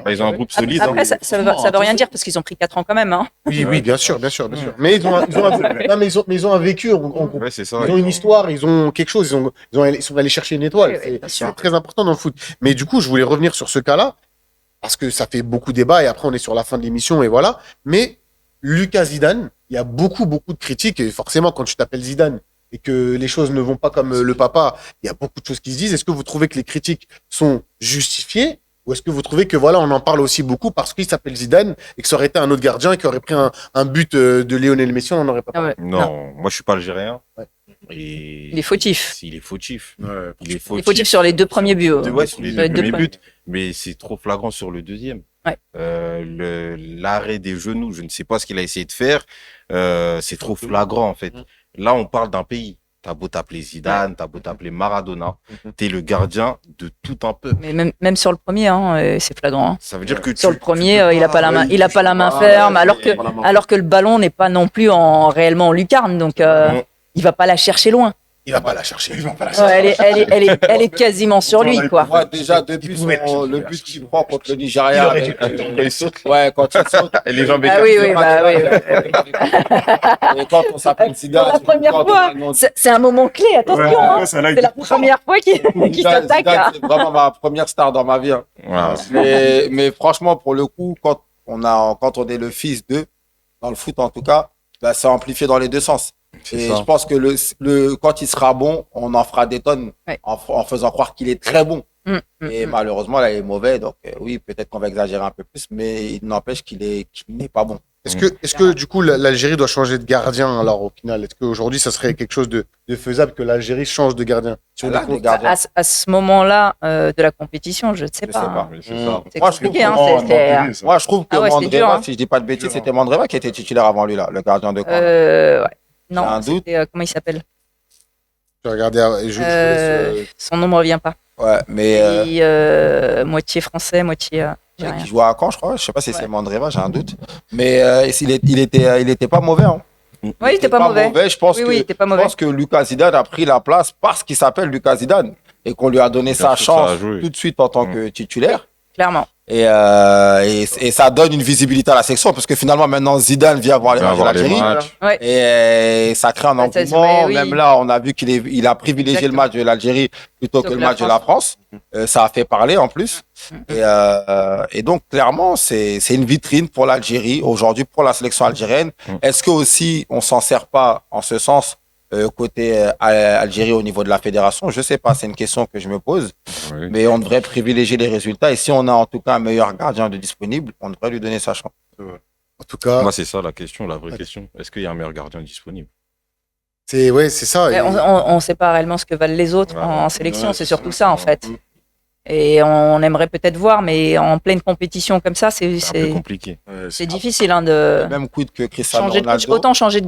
Bah, ils ont un groupe solide. Après, hein. ça veut rien dire parce qu'ils ont pris 4 ans quand même. Hein. Oui, oui, bien sûr. Mais ils ont un groupe. Ouais, c'est ça. Ils ont une histoire, ils ont quelque chose, ils sont allés chercher une étoile. Oui, oui, bien sûr. C'est très important dans le foot. Mais du coup, je voulais revenir sur ce cas-là, parce que ça fait beaucoup débat et après on est sur la fin de l'émission et voilà. Mais Lucas Zidane, il y a beaucoup de critiques et forcément quand tu t'appelles Zidane et que les choses ne vont pas comme le papa, il y a beaucoup de choses qui se disent. Est-ce que vous trouvez que les critiques sont justifiées ou est-ce que vous trouvez que voilà, on en parle aussi beaucoup parce qu'il s'appelle Zidane et que ça aurait été un autre gardien et qui aurait pris un but de Lionel Messi, on n'en aurait pas Ah parlé. ouais. Non, moi, je suis pas algérien. Ouais. Et... Il est fautif. Il est fautif. Ouais. Il est Il est fautif. fautif sur les 2 premiers buts. Ouais, sur les deux premiers premiers. buts. Mais c'est trop flagrant sur le deuxième. Ouais. L'arrêt des genoux, je ne sais pas ce qu'il a essayé de faire. C'est trop flagrant, en fait. Là, on parle d'un pays. T'as beau t'appeler Zidane, t'as beau t'appeler Maradona, t'es le gardien de tout un peuple. Mais même sur le premier, hein, c'est flagrant. Hein. Ça veut dire que Sur le premier, peux il a pas la main, il a pas la main Ah, ferme, ouais, alors il a pas la main que le ballon n'est pas non plus réellement en lucarne, donc il va pas la chercher loin. Il va pas la chercher. Ouais, elle est quasiment sur lui, quoi. Moi, déjà, depuis le but qu'il prend contre le Nigeria. Ouais, quand il saute. Et les jambes Ah oui, bah oui. Et quand on s'appelle Zidane. Pour la première fois, c'est un moment clé, attention. Hein. C'est la première fois qu'il s'attaque. Zidane, c'est vraiment ma première star dans ma vie. Hein. Ouais. Mais franchement, pour le coup, quand on est le fils d'eux, dans le foot en tout cas, bah, c'est amplifié dans les deux sens. Et je pense que quand il sera bon, on en fera des tonnes Ouais. en faisant croire qu'il est très bon. Et Mm. malheureusement, là, il est mauvais. Donc, oui, peut-être qu'on va exagérer un peu plus, mais il n'empêche qu'il n'est pas bon. Est-ce que du coup l'Algérie doit changer de gardien alors au final? Est-ce qu'aujourd'hui ça serait quelque chose de faisable que l'Algérie change de gardien? Si on Là, découvre- les gardiens, À ce moment-là de la compétition, je ne sais je pas. sais hein. pas. Mais c'est ça. C'est Moi, je compliqué. Hein, Oh, c'est- Moi, je trouve que Ah ouais, c'était Mandreva, dur, hein. si je dis pas de bêtises, c'était Mandreva qui était titulaire avant lui, là, le gardien de camp. ouais. J'ai Non, un doute. c'était, comment il s'appelle Je regardais, je te laisse, Son nom ne me revient pas. Ouais, mais Et, moitié français, moitié algérien. qui jouait à Caen, je crois. Je sais pas si Ouais. c'est Mandreva, j'ai un doute. Mais il était pas mauvais. Hein. Oui, il était pas mauvais. Je pense Oui, que oui, il était pas je mauvais. pense que Lucas Zidane a pris la place parce qu'il s'appelle Lucas Zidane et qu'on lui a donné Bien sa sûr, ça a chance joué. tout de suite en tant que titulaire. Clairement. Et ça donne une visibilité à la section parce que finalement maintenant Zidane vient voir Il va avoir les l'Algérie matchs. et ça crée un Ouais, ça, engouement. oui. Même là, on a vu qu'il a privilégié Exactement. le match de l'Algérie plutôt que le match de la France. Ça a fait parler en plus. Et donc clairement, c'est une vitrine pour l'Algérie aujourd'hui, pour la sélection algérienne. Est-ce que aussi on s'en sert pas en ce sens côté Algérie au niveau de la fédération? Je sais pas, c'est une question que je me pose. Oui. Mais on devrait privilégier les résultats. Et si on a en tout cas un meilleur gardien de disponible, on devrait lui donner sa chance. En tout cas, Moi, c'est ça la question, la vraie question. Est-ce qu'il y a un meilleur gardien disponible? c'est ça. Mais Et- on ne sait pas réellement ce que valent les autres Ouais, en sélection, ouais, c'est c'est surtout ça, ça en c'est fait. ça. Et on aimerait peut-être voir, mais en pleine compétition comme ça, C'est un peu c'est compliqué. difficile hein, de Même coup que Cristiano changer de coach. Ronaldo. Autant changer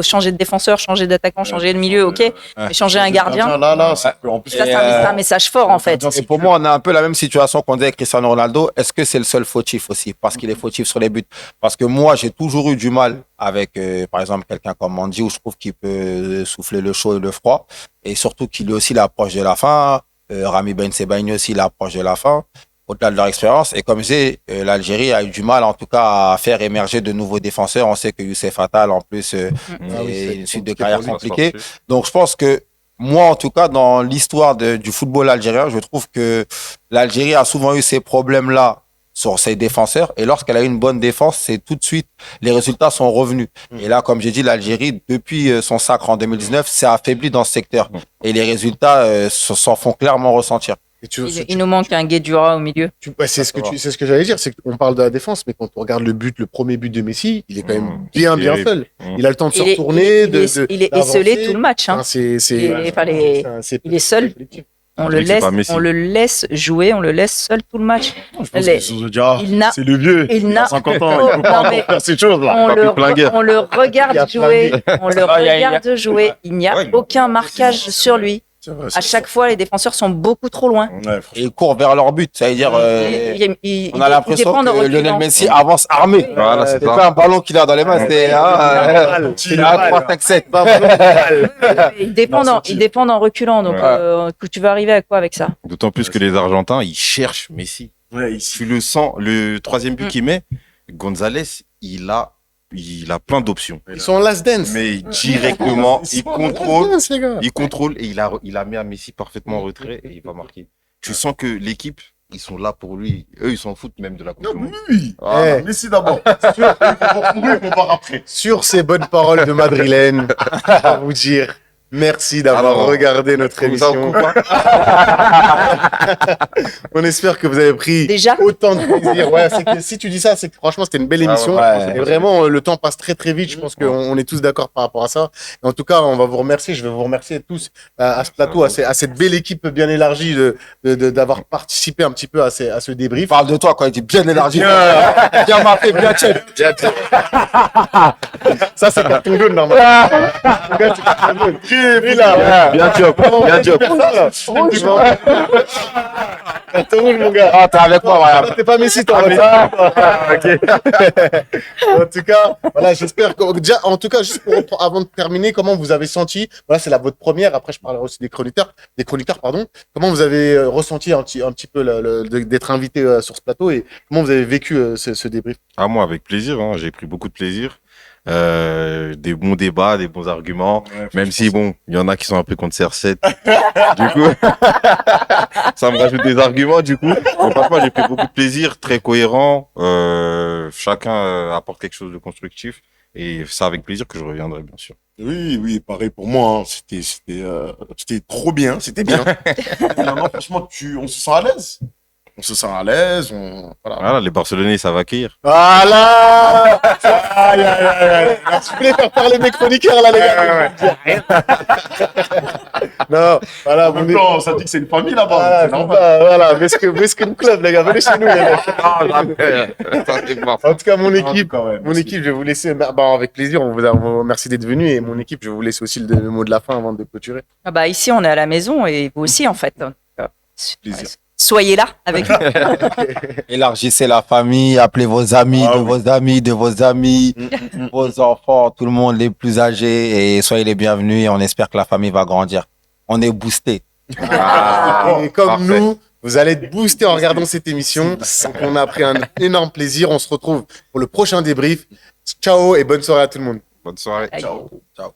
changer de défenseur, changer d'attaquant, changer de milieu, ok. Mais changer un gardien, Là, en plus, ça c'est Et, c'est un message fort en fait. Et pour moi, on a un peu la même situation qu'on dit avec Cristiano Ronaldo. Est-ce que c'est le seul fautif aussi? Parce qu'il est fautif sur les buts. Parce que moi, j'ai toujours eu du mal avec, par exemple, quelqu'un comme Mandy où je trouve qu'il peut souffler le chaud et le froid. Et surtout qu'il est aussi l'approche de la fin. Rami Ben Sebaini aussi l'approche de la fin. Au-delà de leur expérience. Et comme je dis, l'Algérie a eu du mal, en tout cas, à faire émerger de nouveaux défenseurs. On sait que Youssef Attal, en plus, Ah oui, est c'est une suite de compliqué carrière pour lui. compliquée. Donc, je pense que moi, en tout cas, dans l'histoire du football algérien, je trouve que l'Algérie a souvent eu ces problèmes-là sur ses défenseurs. Et lorsqu'elle a eu une bonne défense, c'est tout de suite, les résultats sont revenus. Et là, comme j'ai dit, l'Algérie, depuis son sacre en 2019, s'est affaiblie dans ce secteur. Et les résultats s'en font clairement ressentir. et tu- Il nous manque un Guedjura au milieu. ouais, c'est ce que j'allais dire, c'est qu'on parle de la défense, mais quand on regarde le premier but de Messi, il est quand même bien terrible. seul. Il a le temps de se Il est- retourner, il est esselé tout le match. Hein. Enfin, c'est Il est seul. On Je le dis que c'est laisse, pas Messi. on le laisse jouer, on le laisse seul tout le match. Je pense Les- qu'ils se sont dit, ah, il n'a- c'est le vieux. il Il n'a- a 50 ans, Oh, il peut pas non, encore mais- faire ces choses-là. On pas le, plus plinguer. on le regarde Il a jouer, on le Ah, il y a- regarde jouer. Il n'y a Ouais, aucun marquage sur lui. À chaque fois, les défenseurs sont beaucoup trop loin. Ouais, Et franchement. ils courent vers leur but. Ça veut dire, on a l'impression que Lionel Messi avance armé. Voilà, c'est C'est ça. pas un ballon qu'il a dans les mains, c'est un 3, 5, 7. Ils défendent en reculant. Donc, tu vas arriver à quoi avec ça? D'autant plus que les Argentins, ils cherchent Messi. Ouais, ici. Tu le sens, le troisième but qu'il met, Gonzalez, il a plein d'options. Ils sont en last dance. Mais directement, il contrôle, Dance, les gars. et il a mis à Messi parfaitement en retrait et il va marquer. Tu sens que l'équipe, ils sont là pour lui. Eux, ils s'en foutent même de la Coupe Non, du Monde. oui. Eh. Messi d'abord. Ils vont courir, on va après. Sur ces bonnes paroles de Madrilène, à vous dire merci d'avoir Alors, regardé notre vous en émission. coupe, hein. On espère que vous avez pris Déjà autant de plaisir. Ouais, c'est que si tu dis ça, c'est que franchement, c'était une belle émission. ouais. Et vraiment, le temps passe très très vite. Je pense qu'on est tous d'accord par rapport à ça. Et en tout cas, on va vous remercier. Je vais vous remercier tous à ce plateau, à cette belle équipe bien élargie d'avoir participé un petit peu à ce Il débrief. parle de toi quand il dit bien élargi. Bien marqué, bien check. Ça, c'est carton jaune, normalement. C'est carton jaune. Oui, là. Bien job, bien job. Rouge. Carton rouge, mon gars. Ah, t'es avec moi, voilà. T'es pas Messi, toi. En tout cas, voilà, j'espère que déjà, en tout cas, juste avant de terminer, comment vous avez senti, voilà, c'est votre première. Après, je parlerai aussi des chroniqueurs, pardon. Comment vous avez ressenti un petit peu d'être invité sur ce plateau et comment vous avez vécu ce débrief? Ah, moi, avec plaisir, hein, j'ai pris beaucoup de plaisir. Des bons débats, des bons arguments. Ouais, Même si, bon, il y en a qui sont un peu contre CR7. Du coup, ça me rajoute des arguments, du coup. Mais franchement, j'ai pris beaucoup de plaisir, très cohérent. Chacun apporte quelque chose de constructif. Et c'est avec plaisir que je reviendrai, bien sûr. Oui, pareil pour moi. Hein. C'était trop bien. C'était bien. Finalement, franchement, on se sent à l'aise. On se sent à l'aise. Voilà. Voilà, les Barcelonais, ça va accueillir. Voilà! Aïe, aïe, aïe, aïe. Tu voulais faire parler mes chroniqueurs, là, les gars. Non, voilà, En vous même temps, ça dit que c'est une famille là-bas. Voilà, c'est normal. voilà, Mesquin Club, les gars, venez chez nous, les gars. En tout cas, mon équipe, Quand même, je vais vous laisser, avec plaisir, on vous remercie d'être venu et mon équipe, je vais vous laisser aussi le mot de la fin avant de clôturer. Ah bah, ici, on est à la maison et vous aussi, en fait. Donc, Plaisir. soyez là avec nous. Élargissez la famille, appelez vos amis, de vos amis, vos enfants, tout le monde, les plus âgés, et soyez les bienvenus et on espère que la famille va grandir. On est boosté. Et comme parfait. nous, vous allez être boostés en regardant cette émission. Donc, on a pris un énorme plaisir. On se retrouve pour le prochain débrief. Ciao et bonne soirée à tout le monde. Bonne soirée. Aïe. Ciao. Ciao.